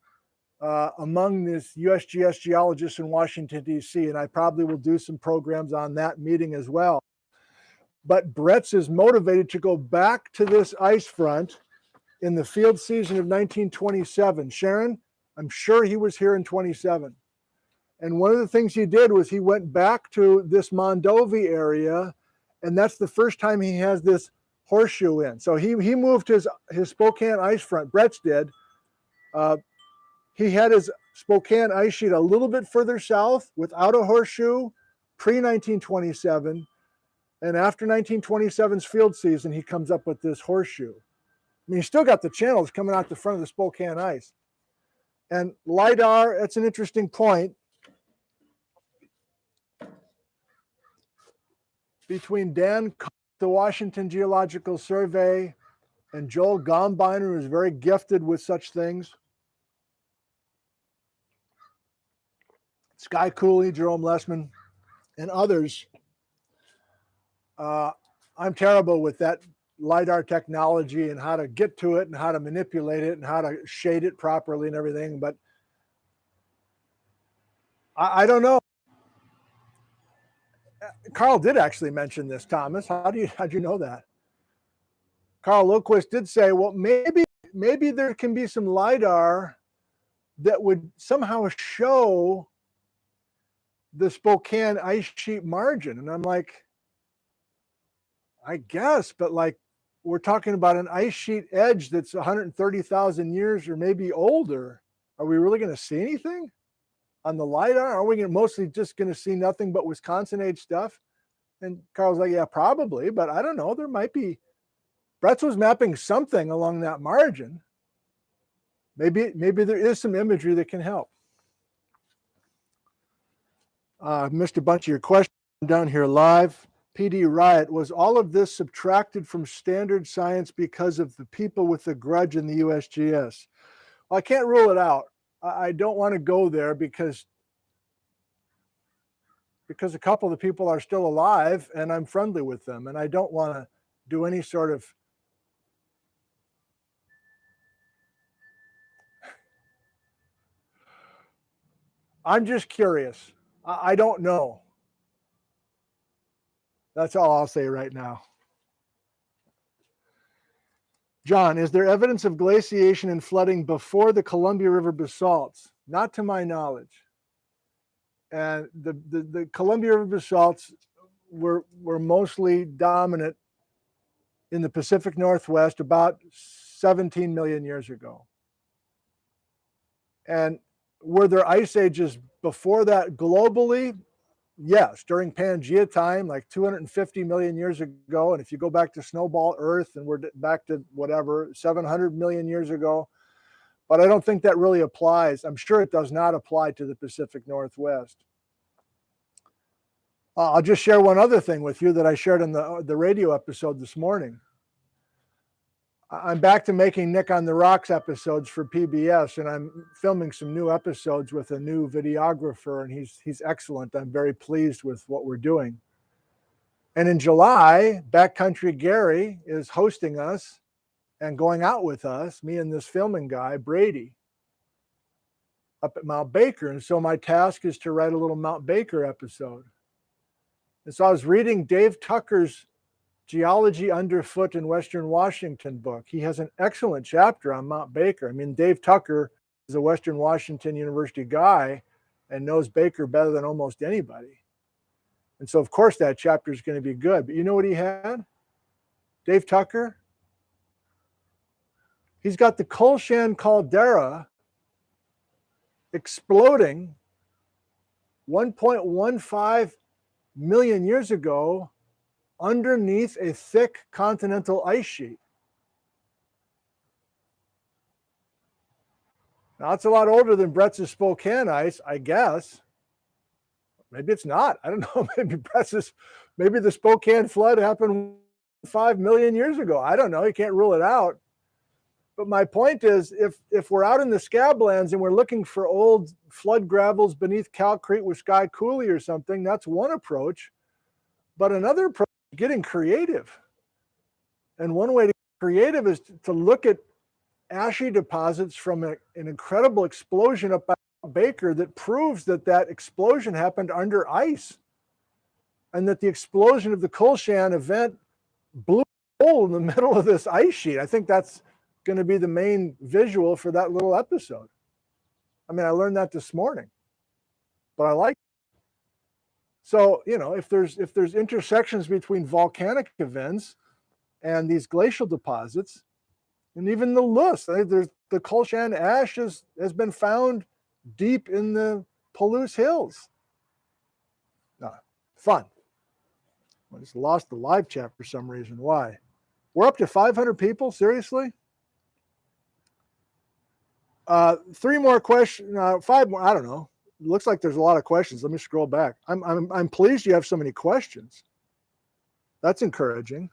among these USGS geologists in Washington, D.C., and I probably will do some programs on that meeting as well. But Bretz is motivated to go back to this ice front in the field season of 1927. Sharon, I'm sure he was here in 27. And one of the things he did was he went back to this Mondovi area, and that's the first time he has this horseshoe in. So he moved his Spokane ice front, Bretz did. He had his Spokane ice sheet a little bit further south without a horseshoe pre-1927. And after 1927's field season, he comes up with this horseshoe. I mean, he still got the channels coming out the front of the Spokane ice. And LiDAR, that's an interesting point. Between Dan, the Washington Geological Survey, and Joel Gombiner, who's very gifted with such things, Sky Cooley, Jerome Lessman, and others, I'm terrible with that LiDAR technology and how to get to it and how to manipulate it and how to shade it properly and everything. But I don't know. Carl did actually mention this, Thomas. How'd you know that? Carl Loquist did say, well, maybe there can be some LiDAR that would somehow show the Spokane ice sheet margin. And I'm like, I guess, but like, we're talking about an ice sheet edge that's 130,000 years or maybe older. Are we really going to see anything on the LiDAR? Are we mostly just going to see nothing but Wisconsin age stuff? And Carl's like, yeah, probably, but I don't know. There might be. Bretz was mapping something along that margin. Maybe there is some imagery that can help. Missed a bunch of your questions down here live. PD Riot, was all of this subtracted from standard science because of the people with the grudge in the USGS? Well, I can't rule it out. I don't want to go there because a couple of the people are still alive and I'm friendly with them, and I don't want to do any sort of I'm just curious. I don't know. That's all I'll say right now. John, is there evidence of glaciation and flooding before the Columbia River basalts? Not to my knowledge. And the Columbia River basalts were mostly dominant in the Pacific Northwest about 17 million years ago. And were there ice ages before that globally? Yes, during Pangea time, like 250 million years ago. And if you go back to Snowball Earth, and we're back to whatever, 700 million years ago. But I don't think that really applies. I'm sure it does not apply to the Pacific Northwest. I'll just share one other thing with you that I shared in the radio episode this morning. I'm back to making Nick on the Rocks episodes for PBS, and I'm filming some new episodes with a new videographer, and he's excellent. I'm very pleased with what we're doing. And in July, Backcountry Gary is hosting us and going out with us, me and this filming guy, Brady, up at Mount Baker. And so my task is to write a little Mount Baker episode. And so I was reading Dave Tucker's Geology Underfoot in Western Washington book. He has an excellent chapter on Mount Baker. I mean, Dave Tucker is a Western Washington University guy and knows Baker better than almost anybody. And so, of course, that chapter is going to be good. But you know what he had? Dave Tucker? He's got the Colshan caldera exploding 1.15 million years ago underneath a thick continental ice sheet. Now, it's a lot older than Bretz's Spokane ice, I guess. Maybe it's not. I don't know. Maybe the Spokane flood happened 5 million years ago. I don't know. You can't rule it out. But my point is, if we're out in the Scablands and we're looking for old flood gravels beneath Calcrete with Sky Coulee or something, that's one approach. But another approach is getting creative. And one way to get creative is to look at ashy deposits from an incredible explosion up by Baker that proves that that explosion happened under ice, and that the explosion of the Colshan event blew a hole in the middle of this ice sheet. I think that's going to be the main visual for that little episode. I mean, I learned that this morning, but I like it. So, you know, if there's intersections between volcanic events and these glacial deposits, and even the Lus, there's the Colshan ash has been found deep in the Palouse Hills. Fun. I just lost the live chat for some reason. Why? We're up to 500 people? Seriously? 3 more questions, 5 more, I don't know. It looks like there's a lot of questions. Let me scroll back. I'm pleased you have so many questions. That's encouraging.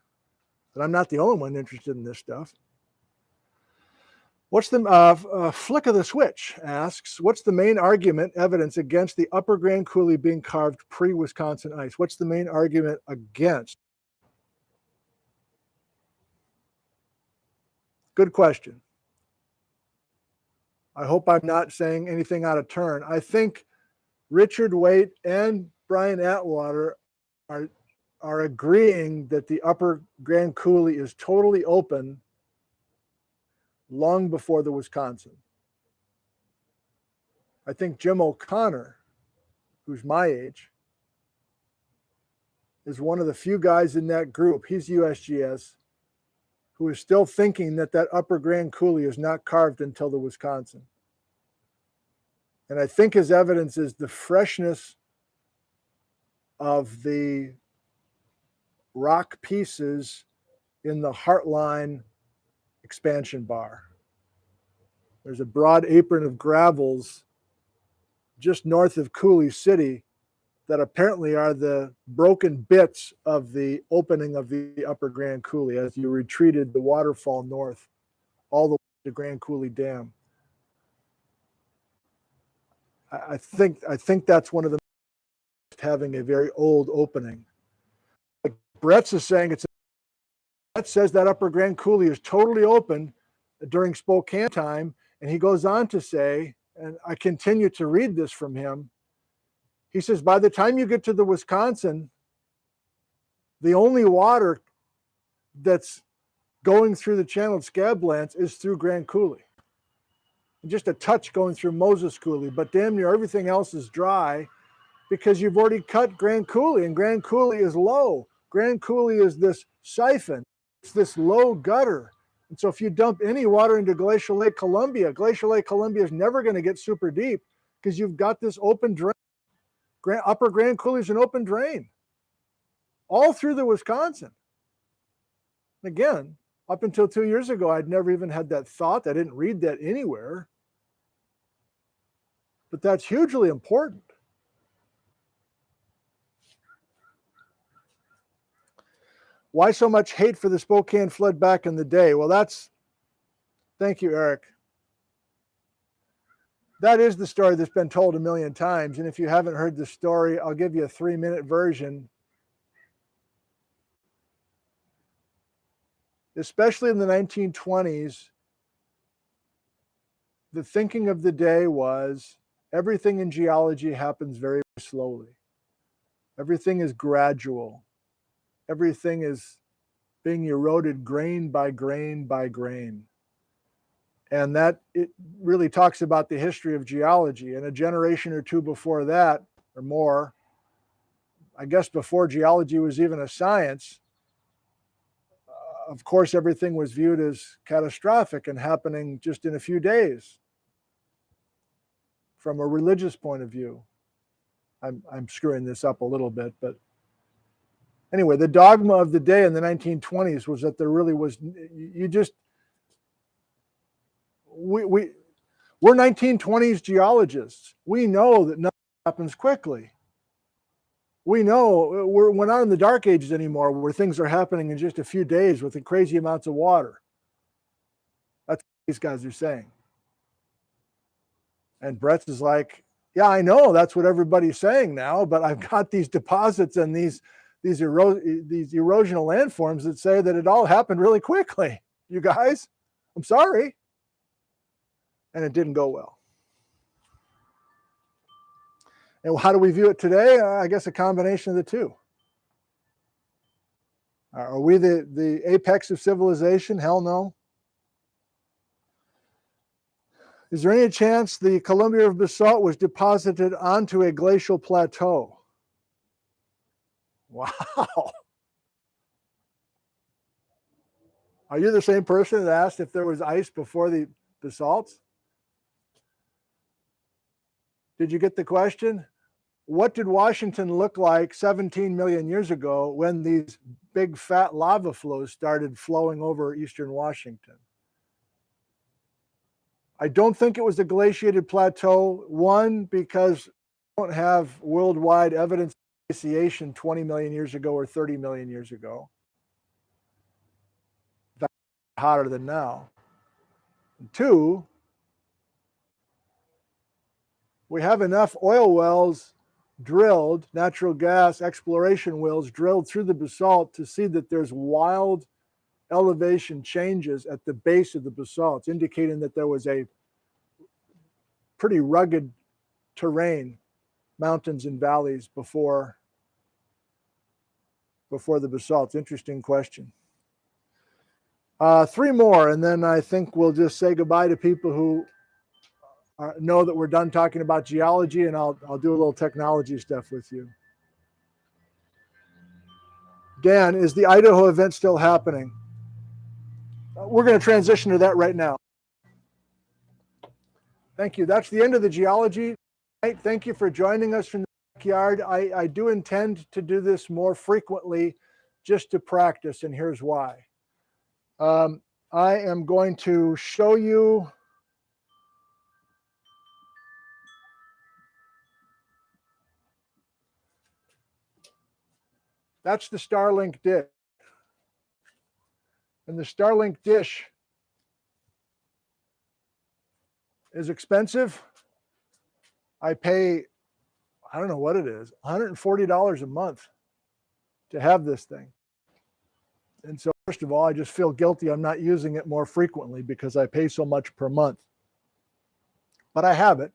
That I'm not the only one interested in this stuff. What's the Flick of the Switch asks, what's the main argument evidence against the upper Grand Coulee being carved pre-Wisconsin ice? What's the main argument against? Good question. I hope I'm not saying anything out of turn. I think Richard Waite and Brian Atwater are agreeing that the upper Grand Coulee is totally open long before the Wisconsin. I think Jim O'Connor, who's my age, is one of the few guys in that group, he's USGS, who is still thinking that that upper Grand Coulee is not carved until the Wisconsin. And I think his evidence is the freshness of the rock pieces in the Heartline expansion bar. There's a broad apron of gravels just north of Coulee City that apparently are the broken bits of the opening of the upper Grand Coulee as you retreated the waterfall north all the way to Grand Coulee Dam. I think that's one of the having a very old opening. Like Brett's is saying, Brett says that upper Grand Coulee is totally open during Spokane time, and he goes on to say, and I continue to read this from him, he says, by the time you get to the Wisconsin, the only water that's going through the channeled Scablands is through Grand Coulee. Just a touch going through Moses Coulee, but damn near everything else is dry because you've already cut Grand Coulee, and Grand Coulee is low. Grand Coulee is this siphon. this low gutter. And so if you dump any water into Glacial Lake Columbia is never going to get super deep because you've got this open drain. Upper Grand Coulee is an open drain all through the Wisconsin. Again, up until 2 years ago, I'd never even had that thought. I didn't read that anywhere. But that's hugely important. Why so much hate for the Spokane flood back in the day? Well, thank you, Eric. That is the story that's been told a million times. And if you haven't heard the story, I'll give you a 3-minute version. Especially in the 1920s, the thinking of the day was everything in geology happens very slowly. Everything is gradual. Everything is being eroded grain by grain by grain. And that it really talks about the history of geology. And a generation or two before that, or more, I guess before geology was even a science, of course, everything was viewed as catastrophic and happening just in a few days from a religious point of view. I'm screwing this up a little bit, but anyway, the dogma of the day in the 1920s was that there really was, we're 1920s geologists. We know that nothing happens quickly. We know we're not in the dark ages anymore where things are happening in just a few days with the crazy amounts of water. That's what these guys are saying. And Brett's is like, yeah, I know that's what everybody's saying now, but I've got these deposits and these erosional landforms that say that it all happened really quickly. You guys, I'm sorry. And it didn't go well. And how do we view it today? I guess a combination of the two. Are we the apex of civilization? Hell no. Is there any chance the Columbia basalt was deposited onto a glacial plateau? Wow. Are you the same person that asked if there was ice before the basalts? Did you get the question? What did Washington look like 17 million years ago when these big fat lava flows started flowing over eastern Washington? I don't think it was a glaciated plateau. One, because we don't have worldwide evidence of glaciation 20 million years ago or 30 million years ago. That's hotter than now. And two, we have enough oil wells drilled, natural gas exploration wells drilled through the basalt to see that there's wild elevation changes at the base of the basalts, indicating that there was a pretty rugged terrain, mountains and valleys before the basalts. Interesting question. 3 more, and then I think we'll just say goodbye to people who know that we're done talking about geology, and I'll do a little technology stuff with you. Dan, is the Idaho event still happening? We're going to transition to that right now. Thank you. That's the end of the geology. Thank you for joining us from the backyard. I do intend to do this more frequently just to practice, and here's why. I am going to show you that's the Starlink dish. And the Starlink dish is expensive. I pay, I don't know what it is, $140 a month to have this thing. And so first of all, I just feel guilty I'm not using it more frequently because I pay so much per month. But I have it.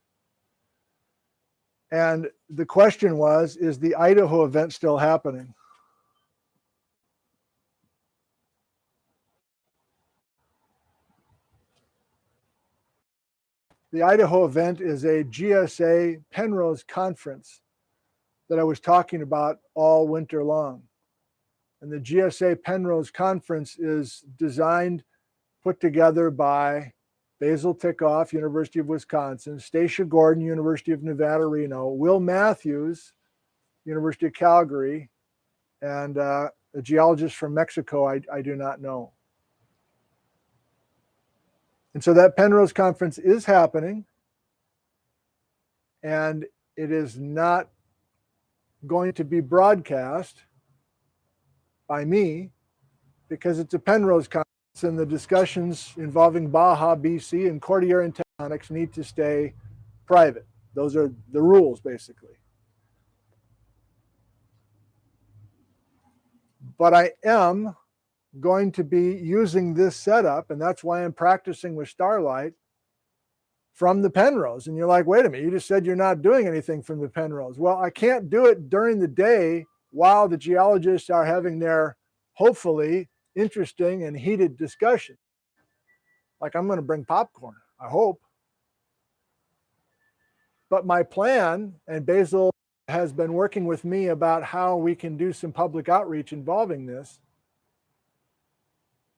And the question was, is the Idaho event still happening? The Idaho event is a GSA Penrose conference that I was talking about all winter long. And the GSA Penrose Conference is designed, put together by Basil Tikoff, University of Wisconsin, Stacia Gordon, University of Nevada, Reno, Will Matthews, University of Calgary, and a geologist from Mexico I do not know. And so that Penrose Conference is happening, and it is not going to be broadcast by me because it's a Penrose Conference and the discussions involving Baja, BC and Cordillera and tectonics need to stay private. Those are the rules, basically. But I am going to be using this setup, and that's why I'm practicing with Starlight from the Penrose. And you're like, wait a minute, you just said you're not doing anything from the Penrose. Well, I can't do it during the day while the geologists are having their, hopefully, interesting and heated discussion. Like, I'm going to bring popcorn, I hope. But my plan, and Basil has been working with me about how we can do some public outreach involving this.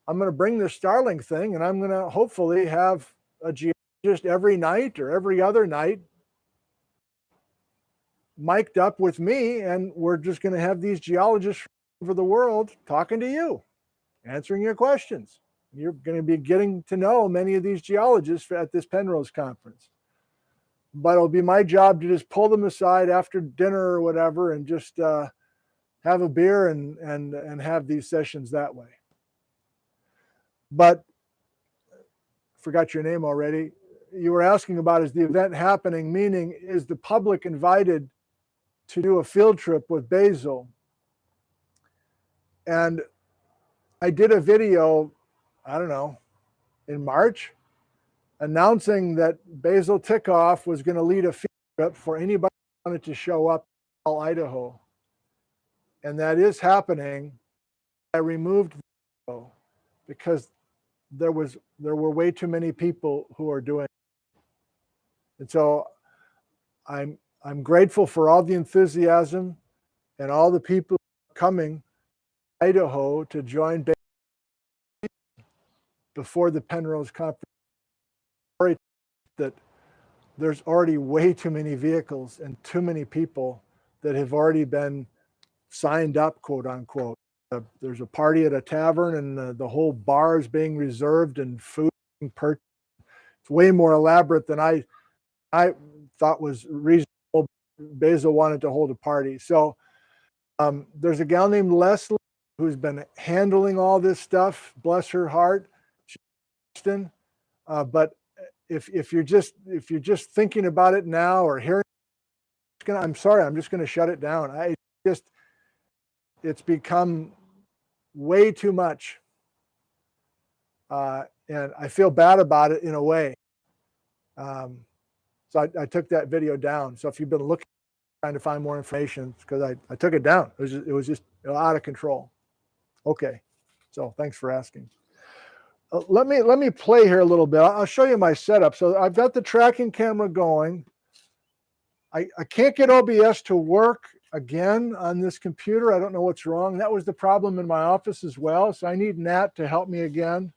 I'm going to bring the Starlink thing, and I'm going to hopefully have a geologist every night or every other night mic'd up with me, and we're just going to have these geologists from over the world talking to you, answering your questions. You're going to be getting to know many of these geologists at this Penrose conference. But it'll be my job to just pull them aside after dinner or whatever and just have a beer and have these sessions that way. But forgot your name already. You were asking about, is the event happening, meaning is the public invited to do a field trip with Basil? And I did a video, I don't know, in March, announcing that Basil Tikoff was going to lead a field trip for anybody who wanted to show up in Idaho. And that is happening. I removed the video because there were way too many people who are doing it. And so I'm grateful for all the enthusiasm and all the people coming to Idaho to join Basil before the Penrose conference. That there's already way too many vehicles and too many people that have already been signed up, quote unquote. There's a party at a tavern, and the whole bar is being reserved and food being purchased. It's way more elaborate than I thought was reasonable. Basil wanted to hold a party. So there's a gal named Leslie who's been handling all this stuff. Bless her heart. But if you're just thinking about it now or hearing, I'm sorry, I'm just going to shut it down. It's become way too much, and I feel bad about it in a way. So I took that video down. So if you've been looking, trying to find more information, it's because I took it down. It was just out of control. Okay, so thanks for asking. Let me play here a little bit. I'll show you my setup. So I've got the tracking camera going. I can't get OBS to work again on this computer. I don't know what's wrong. That was the problem in my office as well. So I need Nat to help me again.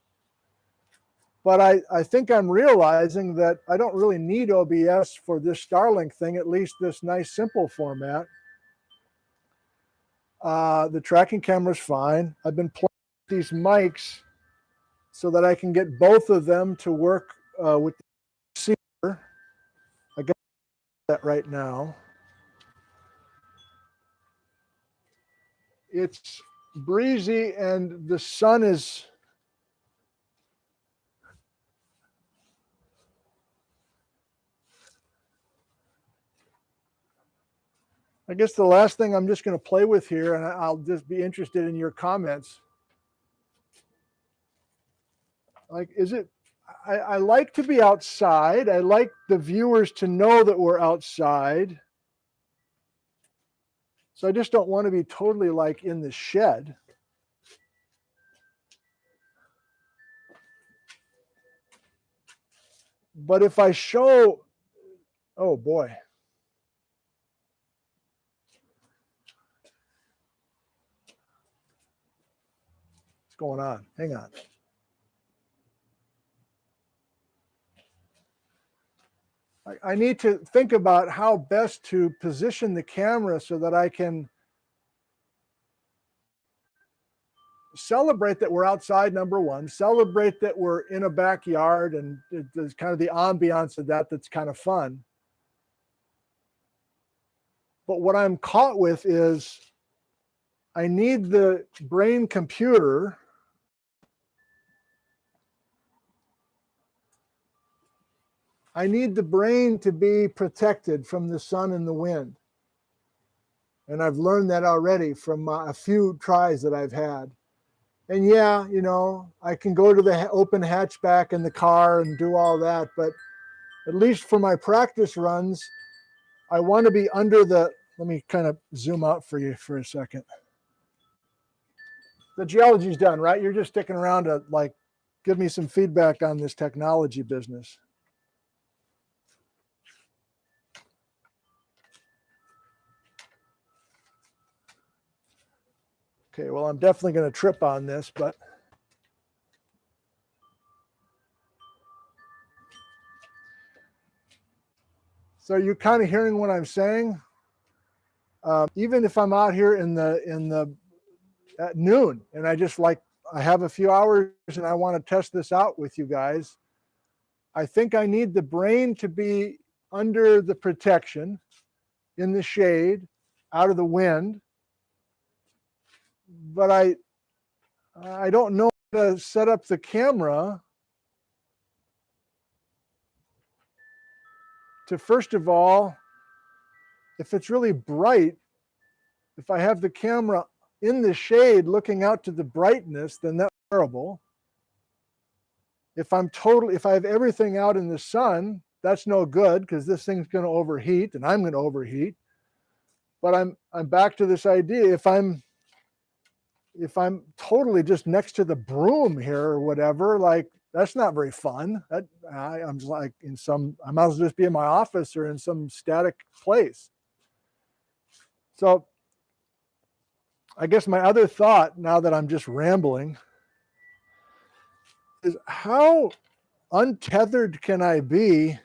But I think I'm realizing that I don't really need OBS for this Starlink thing, at least this nice simple format. The tracking camera's fine. I've been playing with these mics so that I can get both of them to work with the receiver. I got that right now. It's breezy and the sun is I guess the last thing I'm just going to play with here, and I'll just be interested in your comments. Like, I like to be outside. I like the viewers to know that we're outside. So I just don't want to be totally like in the shed. But if I show, oh boy. going on? Hang on. I need to think about how best to position the camera so that I can celebrate that we're outside, number one, celebrate that we're in a backyard, and there's kind of the ambiance of that that's kind of fun. But what I'm caught with is I need the brain computer I need the brain to be protected from the sun and the wind. And I've learned that already from a few tries that I've had. And yeah, you know, I can go to the open hatchback in the car and do all that, but at least for my practice runs, I want to be under the, let me kind of zoom out for you for a second. The geology's done, right? You're just sticking around to like give me some feedback on this technology business. Okay, well, I'm definitely going to trip on this, but so you're kind of hearing what I'm saying. Even if I'm out here at noon and I have a few hours and I want to test this out with you guys, I think I need the brain to be under the protection, in the shade, out of the wind. But I don't know how to set up the camera to, first of all, if it's really bright, if I have the camera in the shade looking out to the brightness, then that's terrible. If I have everything out in the sun, that's no good because this thing's going to overheat and I'm going to overheat. But I'm back to this idea. If I'm totally just next to the broom here or whatever, like that's not very fun. I'm like I might as well just be in my office or in some static place. So I guess my other thought, now that I'm just rambling, is how untethered can I be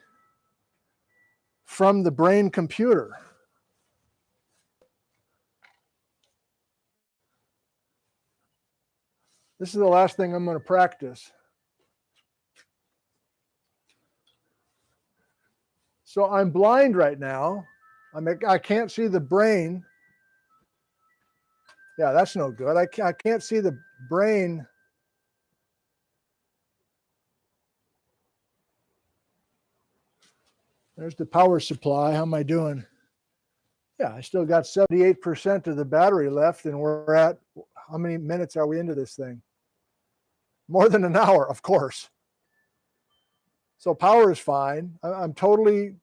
from the brain computer? This is the last thing I'm going to practice. So I'm blind right now. I can't see the brain. Yeah, that's no good. I can't see the brain. There's the power supply. How am I doing? Yeah, I still got 78% of the battery left, and we're at, how many minutes are we into this thing? More than an hour, of course. So power is fine. I'm totally,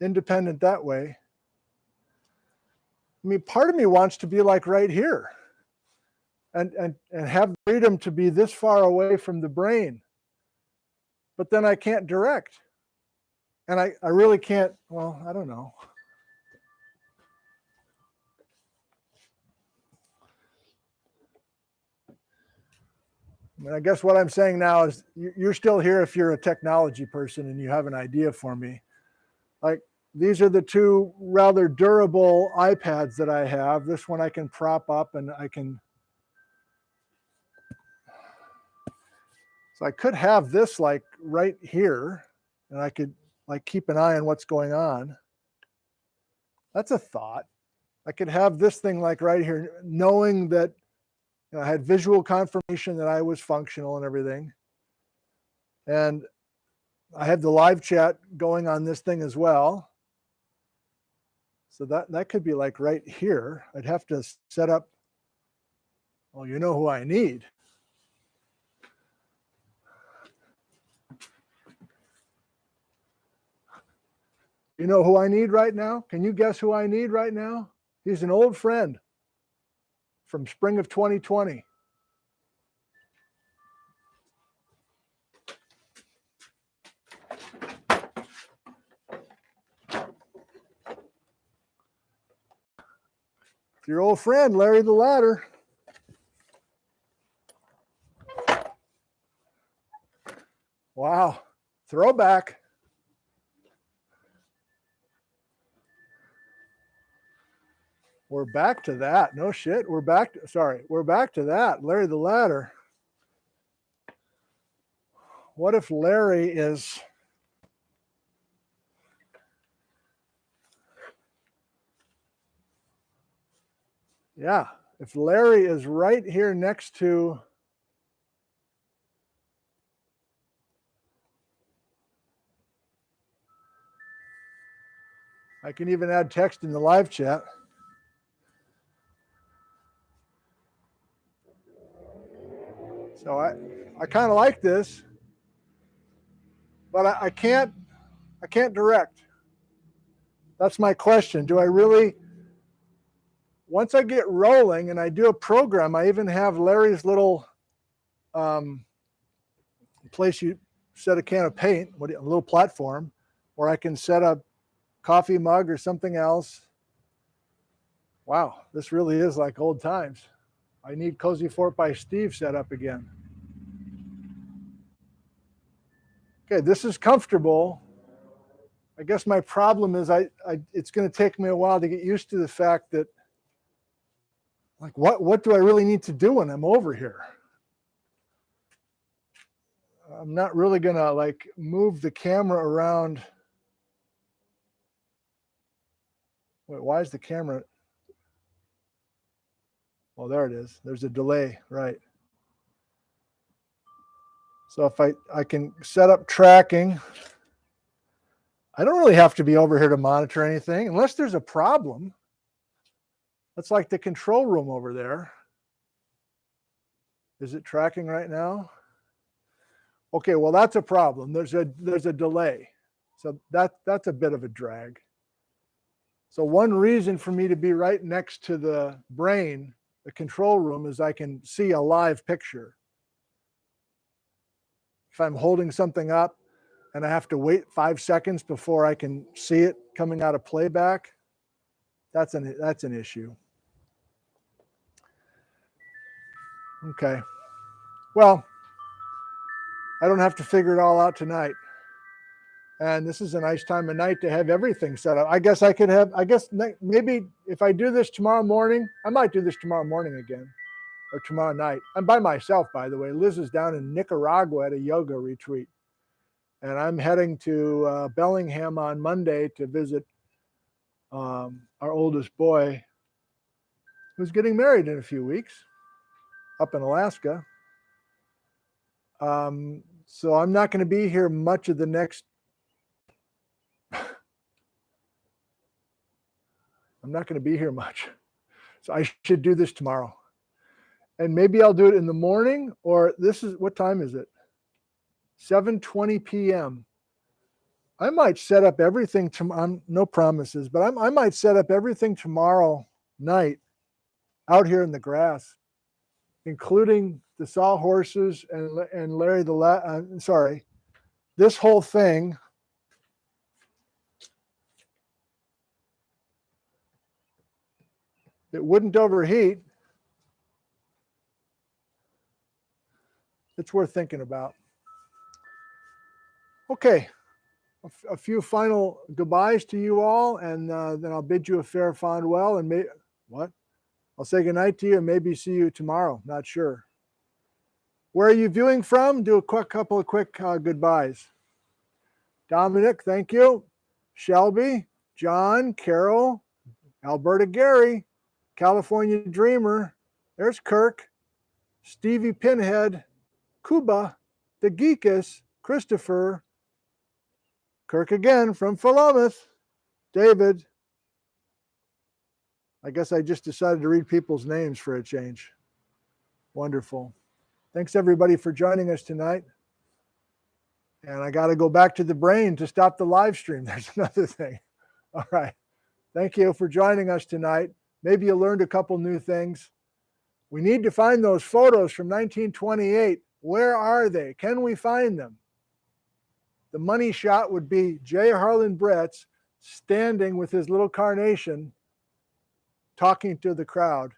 independent that way. I mean, part of me wants to be like right here and have freedom to be this far away from the brain. But then I can't direct. And I really can't, well, I don't know. I mean, I guess what I'm saying now is you're still here if you're a technology person and you have an idea for me. Like, these are the two rather durable iPads that I have. This one I can prop up and so I could have this like right here and I could like keep an eye on what's going on. That's a thought. I could have this thing like right here, knowing that I had visual confirmation that I was functional and everything. And I have the live chat going on this thing as well. So that could be like right here. I'd have to set up, well, you know who I need. You know who I need right now? Can you guess who I need right now? He's an old friend from spring of 2020. Your old friend, Larry the Ladder. Wow. Throwback. We're back to that. No shit. We're back to that. Larry the Ladder. What if Larry is... Yeah. If Larry is right here next to... I can even add text in the live chat. So I kind of like this, but I can't direct. That's my question. Do I really, once I get rolling and I do a program, I even have Larry's little place you set a can of paint, a little platform, where I can set a coffee mug or something else. Wow, this really is like old times. I need Cozy Fort by Steve set up again. Okay, this is comfortable. I guess my problem is it's going to take me a while to get used to the fact that, like, what do I really need to do when I'm over here? I'm not really going to like move the camera around. Wait, why is the camera? Oh, there it is. There's a delay, right? So if I can set up tracking, I don't really have to be over here to monitor anything unless there's a problem. That's like the control room over there. Is it tracking right now? Okay, well, that's a problem. There's a delay. So that's a bit of a drag. So one reason for me to be right next to the brain, the control room, is I can see a live picture. If I'm holding something up and I have to wait 5 seconds before I can see it coming out of playback, that's an issue. Okay. Well, I don't have to figure it all out tonight. And this is a nice time of night to have everything set up. I guess maybe if I do this tomorrow morning, I might do this tomorrow morning again, or tomorrow night. I'm by myself, by the way. Liz is down in Nicaragua at a yoga retreat. And I'm heading to Bellingham on Monday to visit our oldest boy, who's getting married in a few weeks up in Alaska. So I'm not going to be here much of the next... I'm not going to be here much. So I should do this tomorrow. And maybe I'll do it in the morning, or what time is it? 7:20 p.m. I might set up everything tomorrow. No promises, but I might set up everything tomorrow night out here in the grass, including the sawhorses and Larry the this whole thing. It wouldn't overheat. It's worth thinking about. Okay, a few final goodbyes to you all, and then I'll bid you a fair farewell. And I'll say goodnight to you and maybe see you tomorrow. Not sure. Where are you viewing from? Do a couple of quick goodbyes. Dominic, thank you. Shelby, John, Carol, Alberta Gary, California Dreamer. There's Kirk, Stevie Pinhead, Cuba, the Geekus, Christopher, Kirk again from Philomath, David. I guess I just decided to read people's names for a change. Wonderful. Thanks everybody for joining us tonight. And I got to go back to the brain to stop the live stream. There's another thing. All right. Thank you for joining us tonight. Maybe you learned a couple new things. We need to find those photos from 1928. Where are they? Can we find them? The money shot would be J. Harlan Bretz standing with his little carnation talking to the crowd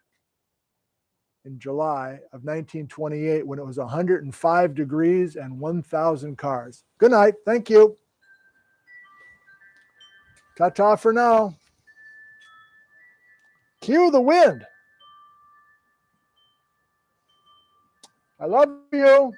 in July of 1928 when it was 105 degrees and 1,000 cars. Good night. Thank you. Ta-ta for now. Cue the wind. I love you.